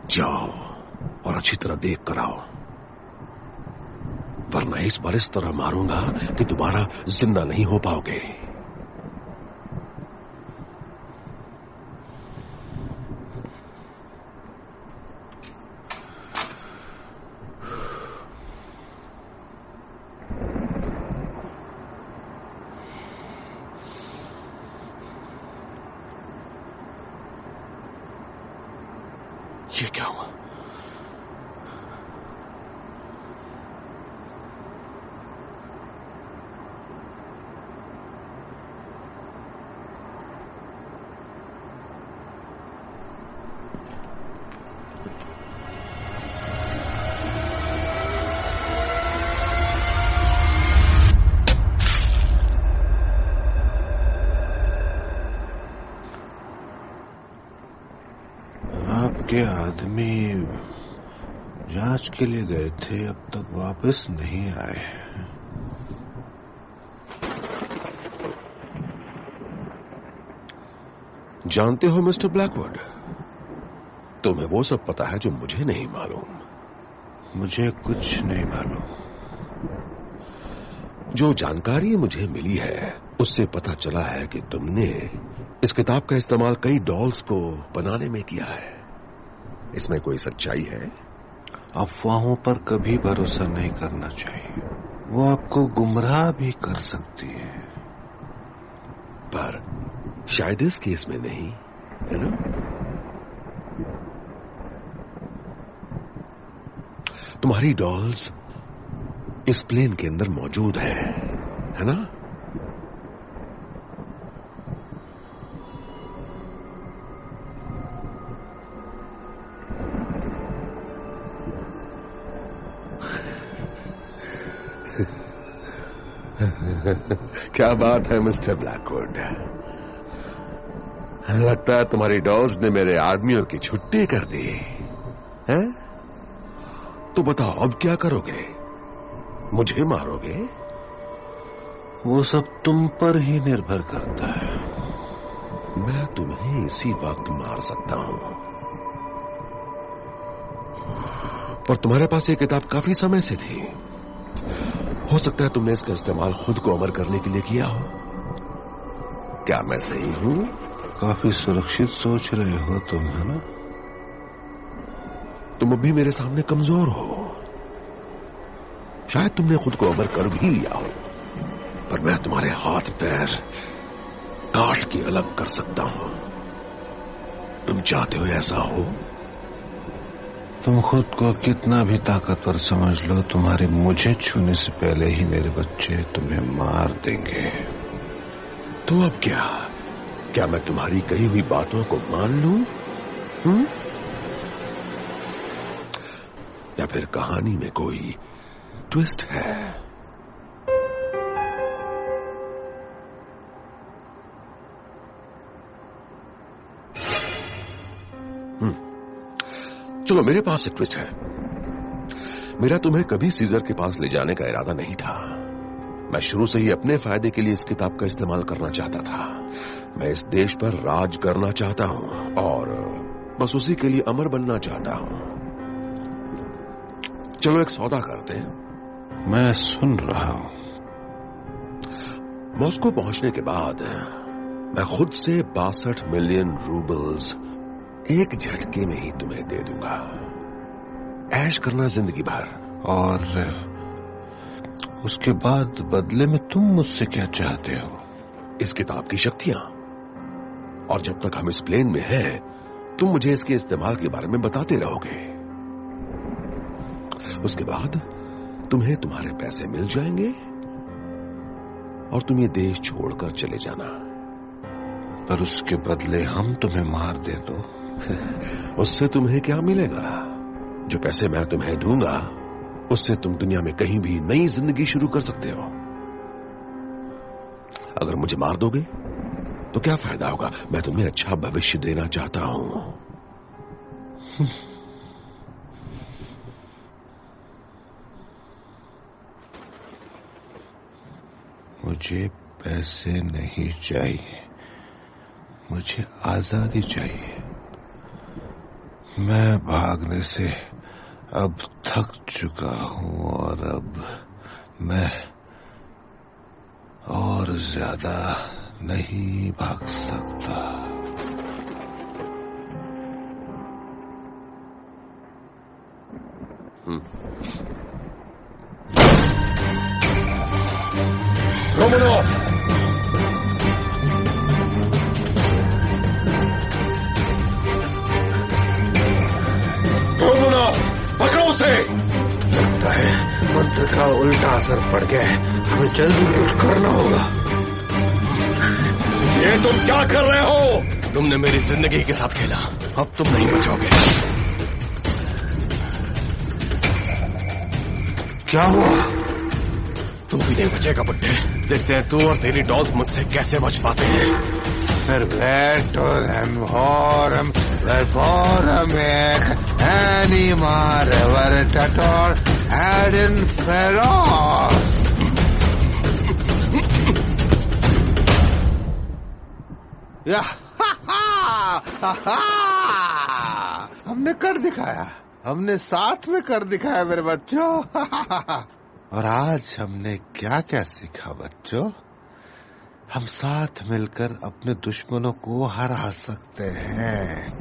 S4: जाओ और अच्छी तरह देख कर आओ, वरना इस बार इस तरह मारूंगा कि दोबारा जिंदा नहीं हो पाओगे।
S2: ये क्या हुआ?
S7: आपके आदमी जांच के लिए गए थे, अब तक वापस नहीं आए।
S4: जानते हो मिस्टर ब्लैकवुड, तुम्हें वो सब पता है जो मुझे नहीं मालूम।
S7: मुझे कुछ नहीं मालूम।
S4: जो जानकारी मुझे मिली है उससे पता चला है कि तुमने इस किताब का इस्तेमाल कई डॉल्स को बनाने में किया है। इसमें कोई सच्चाई है?
S7: अफवाहों पर कभी भरोसा नहीं करना चाहिए, वो आपको गुमराह भी कर सकती है।
S4: पर शायद इस केस में नहीं, है ना? तुम्हारी डॉल्स इस प्लेन के अंदर मौजूद है ना? क्या बात है मिस्टर ब्लैकवुड, लगता है तुम्हारी डॉल्स ने मेरे आदमियों की छुट्टी कर दी है? तो बताओ अब क्या करोगे? मुझे मारोगे?
S7: वो सब तुम पर ही निर्भर करता है।
S4: मैं तुम्हें इसी वक्त मार सकता हूं, पर तुम्हारे पास ये किताब काफी समय से थी। हो सकता है तुमने इसका इस्तेमाल खुद को अमर करने के लिए किया हो। क्या मैं सही हूं?
S7: काफी सुरक्षित सोच रहे हो तुम, है ना?
S4: तुम अभी मेरे सामने कमजोर हो। शायद तुमने खुद को अमर कर भी लिया हो, पर मैं तुम्हारे हाथ पैर काट के अलग कर सकता हूं। तुम चाहते हो ऐसा हो?
S7: तुम खुद को कितना भी ताकतवर समझ लो, तुम्हारे मुझे छूने से पहले ही मेरे बच्चे तुम्हें मार देंगे।
S4: तो अब क्या मैं तुम्हारी कही हुई बातों को मान लूं? या फिर कहानी में कोई ट्विस्ट है? चलो, मेरे पास एक ट्विस्ट है। मेरा तुम्हें कभी सीजर के पास ले जाने का इरादा नहीं था। मैं शुरू से ही अपने फायदे के लिए इस किताब का इस्तेमाल करना चाहता था। मैं इस देश पर राज करना चाहता हूं और बस उसी के लिए अमर बनना चाहता हूं। चलो एक सौदा करते हैं।
S7: मैं सुन रहा हूं।
S4: मॉस्को पहुंचने के बाद मैं खुद से 62 मिलियन रूबल्स एक झटके में ही तुम्हें दे दूंगा। ऐश करना जिंदगी भर।
S7: और उसके बाद बदले में तुम मुझसे क्या चाहते हो?
S4: इस किताब की शक्तियां। और जब तक हम इस प्लेन में हैं, तुम मुझे इसके इस्तेमाल के बारे में बताते रहोगे। उसके बाद तुम्हें तुम्हारे पैसे मिल जाएंगे और तुम ये देश छोड़कर चले जाना।
S7: पर उसके बदले हम तुम्हें मार दे तो?
S4: उससे तुम्हें क्या मिलेगा? जो पैसे मैं तुम्हें दूंगा उससे तुम दुनिया में कहीं भी नई जिंदगी शुरू कर सकते हो। अगर मुझे मार दोगे तो क्या फायदा होगा? मैं तुम्हें अच्छा भविष्य देना चाहता हूं।
S7: मुझे पैसे नहीं चाहिए, मुझे आजादी चाहिए। मैं भागने से अब थक चुका हूं और अब मैं और ज्यादा नहीं भाग सकता।
S4: रोमनोव! रोमनोव, पकड़ो उसे!
S8: लगता है मंत्र का उल्टा असर पड़ गया है। हमें जल्दी कुछ करना होगा।
S2: ये तुम क्या कर रहे हो? तुमने मेरी जिंदगी के साथ खेला, अब तुम नहीं बचोगे।
S8: क्या हुआ?
S2: तुम भी नहीं बचेगा बुड्ढे। देखते हैं तू और तेरी डॉल्स मुझसे कैसे बच पाते हैं।
S8: Perpetuum horum verborum animar vertator ad inferos. या हमने कर दिखाया, हमने साथ में कर दिखाया मेरे बच्चों।
S7: और आज हमने क्या क्या सीखा बच्चों? हम साथ मिलकर अपने दुश्मनों को हरा सकते हैं,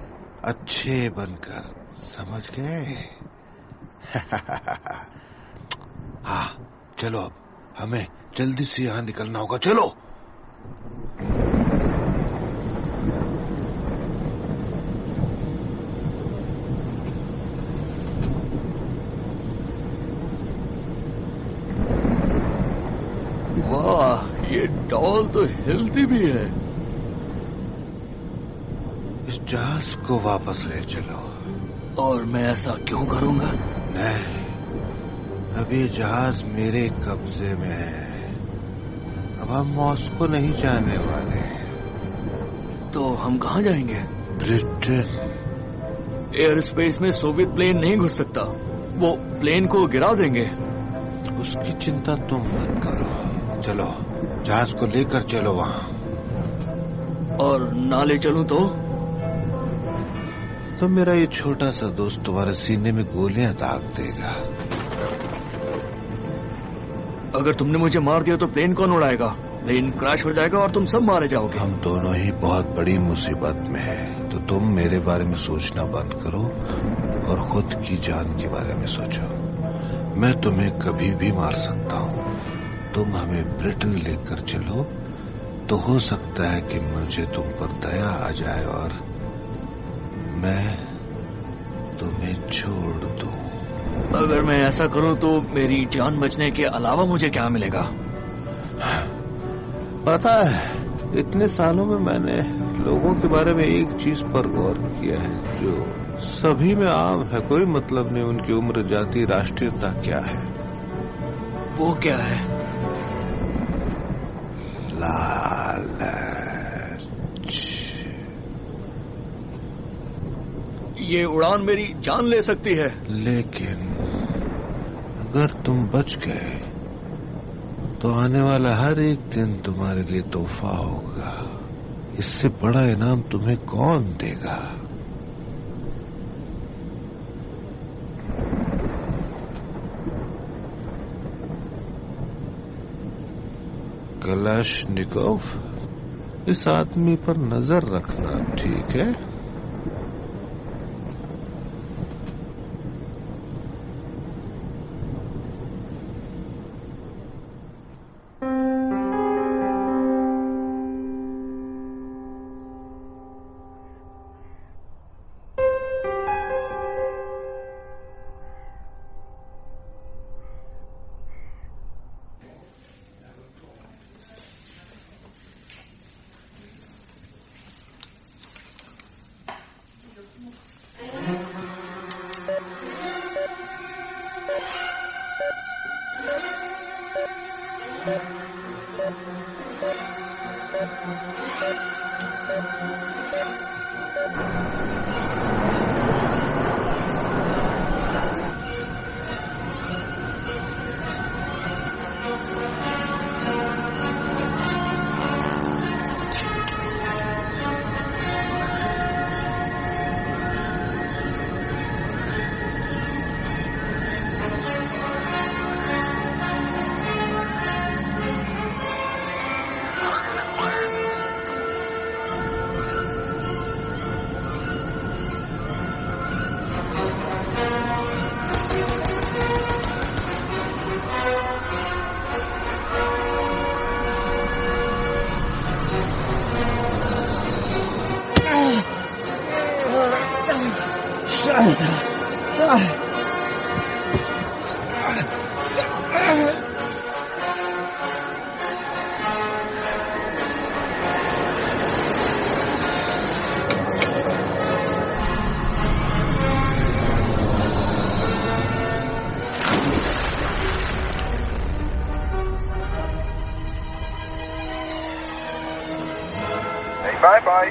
S7: अच्छे बनकर, समझ गए? हाँ, चलो अब हमें जल्दी से यहां निकलना होगा। चलो।
S6: वाह, ये डॉल तो हिलती भी है।
S7: इस जहाज को वापस ले चलो।
S6: और मैं ऐसा क्यों करूंगा?
S7: नहीं, अब ये जहाज मेरे कब्जे में है। अब हम मॉस्को नहीं जाने वाले।
S6: तो हम कहाँ जाएंगे?
S7: ब्रिटेन।
S6: एयर स्पेस में सोवियत प्लेन नहीं घुस सकता, वो प्लेन को गिरा देंगे।
S7: उसकी चिंता तुम मत करो। चलो, जहाज को लेकर चलो वहां।
S6: और ना ले चलूं तो
S7: मेरा ये छोटा सा दोस्त तुम्हारे सीने में गोलियां दाग देगा।
S6: अगर तुमने मुझे मार दिया तो प्लेन कौन उड़ाएगा? प्लेन क्रैश हो जाएगा और तुम सब मारे जाओगे।
S7: हम दोनों ही बहुत बड़ी मुसीबत में हैं, तो तुम मेरे बारे में सोचना बंद करो और खुद की जान के बारे में सोचो। मैं तुम्हें कभी भी मार सकता हूँ। तुम हमें ब्रिटेन लेकर चलो तो हो सकता है कि मुझे तुम पर दया आ जाए और मैं तुम्हें छोड़ दूं।
S6: अगर मैं ऐसा करूं तो मेरी जान बचने के अलावा मुझे क्या मिलेगा?
S7: पता है, इतने सालों में मैंने लोगों के बारे में एक चीज पर गौर किया है जो सभी में आम है, कोई मतलब नहीं उनकी उम्र, जाति, राष्ट्रीयता क्या है।
S6: वो क्या है?
S7: लालच।
S6: ये उड़ान मेरी जान ले सकती है।
S7: लेकिन अगर तुम बच गए तो आने वाला हर एक दिन तुम्हारे लिए तोहफा होगा। इससे बड़ा इनाम तुम्हें कौन देगा? कलाशनिकोव, इस आदमी पर नजर रखना, ठीक है?
S10: Bye-bye.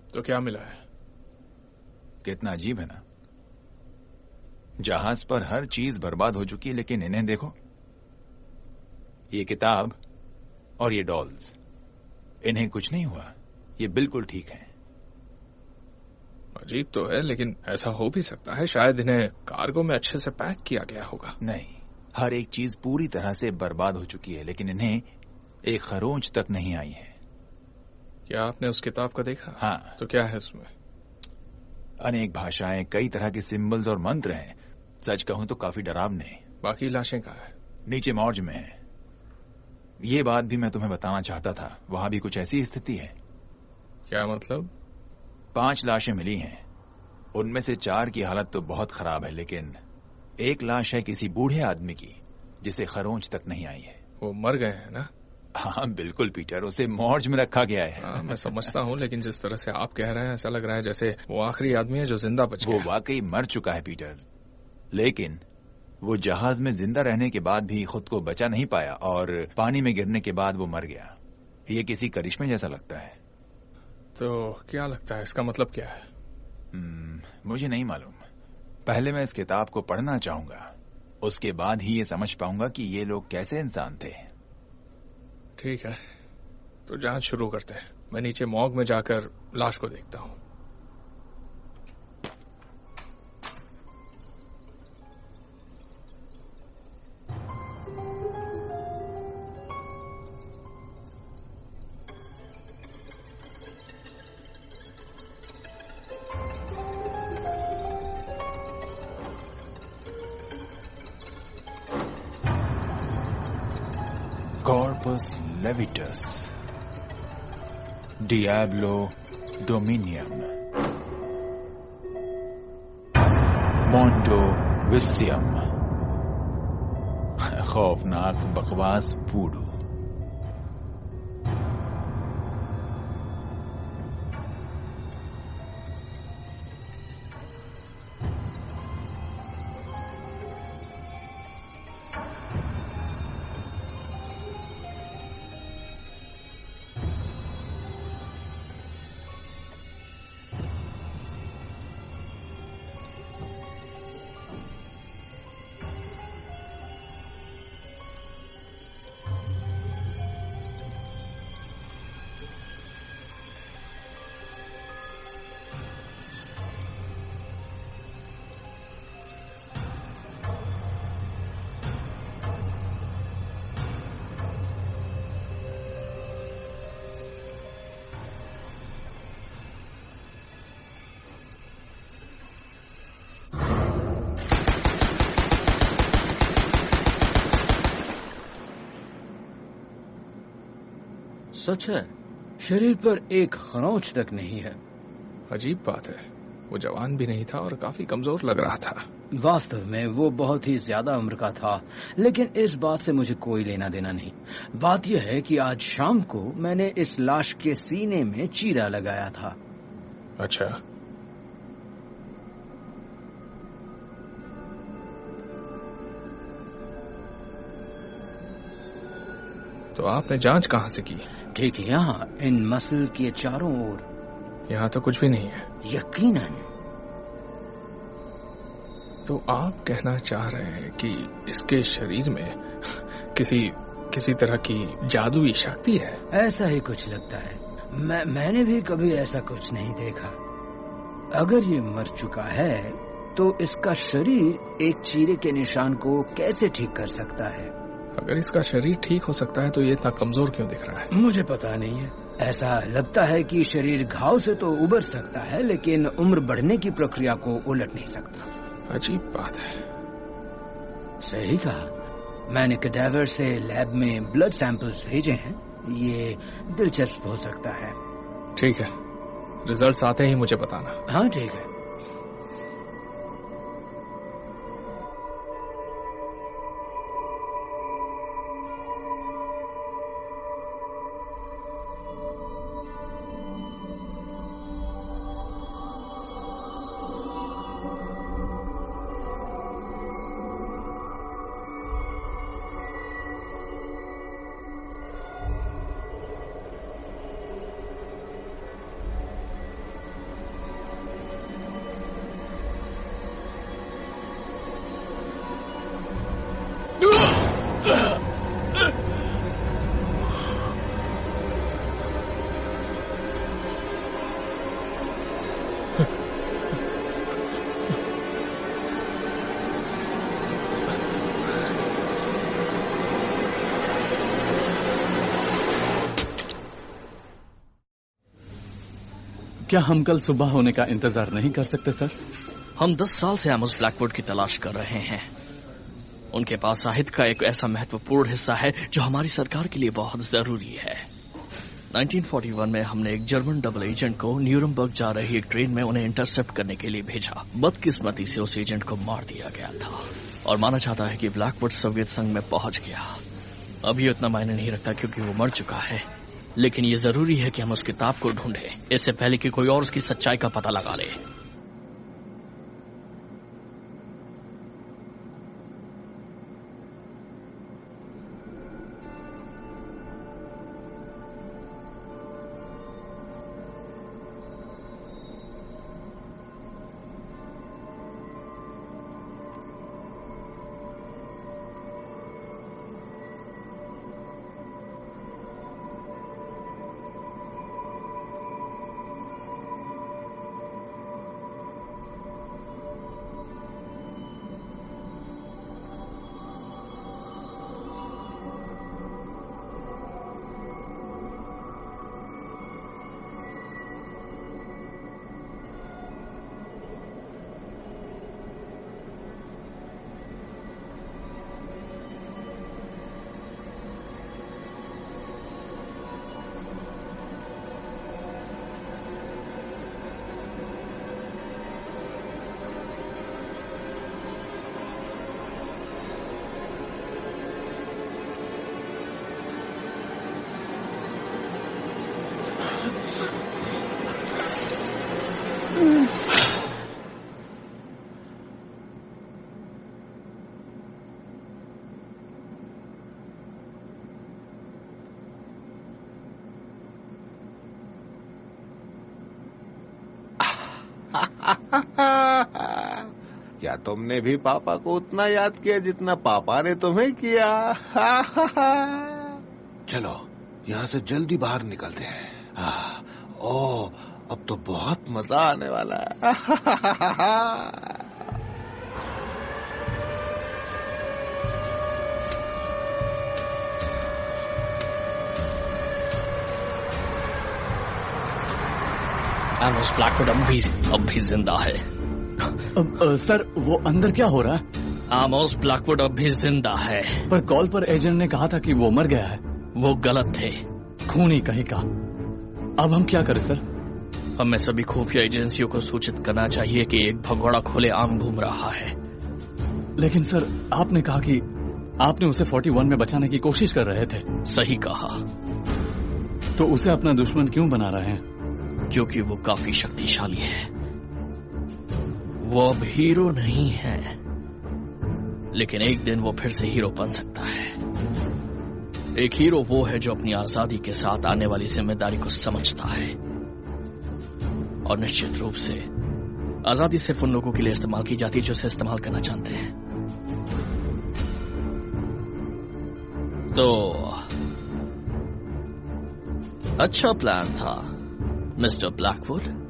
S9: तो क्या मिला है? कितना अजीब है ना, जहाज पर हर चीज बर्बाद हो चुकी है, लेकिन इन्हें देखो, ये किताब और ये डॉल्स, इन्हें कुछ नहीं हुआ, ये बिल्कुल ठीक है।
S11: अजीब तो है, लेकिन ऐसा हो भी सकता है शायद इन्हें कार्गो में अच्छे से पैक किया गया होगा।
S9: नहीं, हर एक चीज पूरी तरह से बर्बाद हो चुकी है, लेकिन इन्हें एक खरोंच तक नहीं आई है।
S11: क्या आपने उस किताब को देखा?
S9: हाँ।
S11: तो क्या है उसमें?
S9: अनेक भाषाएं, कई तरह के सिंबल्स और मंत्र हैं। सच कहूं तो काफी डरावने।
S11: बाकी लाशें कहाँ है?
S9: नीचे मॉर्ज में है। ये बात भी मैं तुम्हें बताना चाहता था, वहां भी कुछ ऐसी स्थिति है।
S11: क्या मतलब?
S9: 5 लाशें मिली हैं, उनमें से 4 की हालत तो बहुत खराब है, लेकिन एक लाश है किसी बूढ़े आदमी की जिसे खरोंच तक नहीं आई है।
S11: वो मर गए हैं ना?
S9: हाँ बिल्कुल पीटर, उसे मॉर्ज में रखा गया है।
S11: हाँ, मैं समझता हूँ, लेकिन जिस तरह से आप कह रहे हैं ऐसा लग रहा है जैसे वो आखिरी आदमी है जो जिंदा बच गया।
S9: वो वाकई मर चुका है पीटर, लेकिन वो जहाज में जिंदा रहने के बाद भी खुद को बचा नहीं पाया और पानी में गिरने के बाद वो मर गया। ये किसी करिश्मे जैसा लगता है।
S11: तो क्या लगता है, इसका मतलब क्या है?
S9: मुझे नहीं मालूम। पहले मैं इस किताब को पढ़ना चाहूंगा, उसके बाद ही ये समझ पाऊंगा कि ये लोग कैसे इंसान थे।
S11: ठीक है, तो जांच शुरू करते हैं। मैं नीचे मॉर्ग में जाकर लाश को देखता हूँ।
S9: Corpus levitus, Diablo Dominium, Mondo Vicium, खौफनाक बकवास बूडू।
S3: सच है, शरीर पर एक खरोंच तक नहीं है।
S11: अजीब बात है, वो जवान भी नहीं था और काफी कमजोर लग रहा था।
S3: वास्तव में वो बहुत ही ज्यादा उम्र का था, लेकिन इस बात से मुझे कोई लेना देना नहीं। बात यह है कि आज शाम को मैंने इस लाश के सीने में चीरा लगाया था।
S11: अच्छा, तो आपने जांच कहां से की?
S3: ठीक यहाँ, इन मसल के चारों ओर।
S11: यहाँ तो कुछ भी नहीं है।
S3: यकीनन।
S11: तो आप कहना चाह रहे हैं कि इसके शरीर में किसी तरह की जादुई शक्ति है?
S3: ऐसा ही कुछ लगता है। मैंने भी कभी ऐसा कुछ नहीं देखा। अगर ये मर चुका है तो इसका शरीर एक चीरे के निशान को कैसे ठीक कर सकता है?
S11: अगर इसका शरीर ठीक हो सकता है तो ये इतना कमजोर क्यों दिख रहा है?
S3: मुझे पता नहीं है। ऐसा लगता है कि शरीर घाव से तो उबर सकता है, लेकिन उम्र बढ़ने की प्रक्रिया को उलट नहीं सकता।
S11: अजीब बात है।
S3: सही कहा। मैंने कैडेवर से लैब में ब्लड सैंपल्स भेजे हैं। ये दिलचस्प हो सकता है।
S11: ठीक है, रिजल्ट्स आते ही मुझे बताना।
S3: हाँ ठीक है।
S10: क्या हम कल सुबह होने का इंतजार नहीं कर सकते सर?
S6: हम 10 साल से एमोस ब्लैकवुड की तलाश कर रहे हैं। उनके पास साहित्य का एक ऐसा महत्वपूर्ण हिस्सा है जो हमारी सरकार के लिए बहुत जरूरी है। 1941 में हमने एक जर्मन डबल एजेंट को न्यूरमबर्ग जा रही एक ट्रेन में उन्हें इंटरसेप्ट करने के लिए भेजा। बदकिस्मती से उस एजेंट को मार दिया गया था और माना जाता है कि ब्लैकवुड सोवियत संघ में पहुंच गया। अब ये उतना मायने नहीं रखता क्योंकि वो मर चुका है, लेकिन ये जरूरी है कि हम उस किताब को ढूंढें इससे पहले कि कोई और उसकी सच्चाई का पता लगा ले।
S8: क्या तुमने भी पापा को उतना याद किया जितना पापा ने तुम्हें किया?
S7: चलो यहाँ से जल्दी बाहर निकलते हैं।
S8: ओह, अब तो बहुत मजा आने वाला है।
S6: एमोस ब्लैकवुड अब भी जिंदा है।
S10: सर वो अंदर क्या हो रहा है?
S6: एमोस ब्लैकवुड अब भी जिंदा है।
S10: पर कॉल पर एजेंट ने कहा था कि वो मर गया है।
S6: वो गलत थे।
S10: खूनी कहेगा। अब हम क्या करें सर?
S6: हमें सभी खुफिया एजेंसियों को सूचित करना चाहिए कि एक भगोड़ा खुलेआम घूम रहा है।
S10: लेकिन सर, आपने कहा कि आपने उसे 41 में बचाने की कोशिश कर रहे थे।
S6: सही कहा।
S10: तो उसे अपना दुश्मन क्यों बना रहे हैं?
S6: क्योंकि वो काफी शक्तिशाली है। वो अब हीरो नहीं है, लेकिन एक दिन वो फिर से हीरो बन सकता है। एक हीरो वो है जो अपनी आजादी के साथ आने वाली जिम्मेदारी को समझता है, और निश्चित रूप से आजादी सिर्फ उन लोगों के लिए इस्तेमाल की जाती है जो उसे इस्तेमाल करना चाहते हैं। तो अच्छा प्लान था मिस्टर ब्लैकवुड।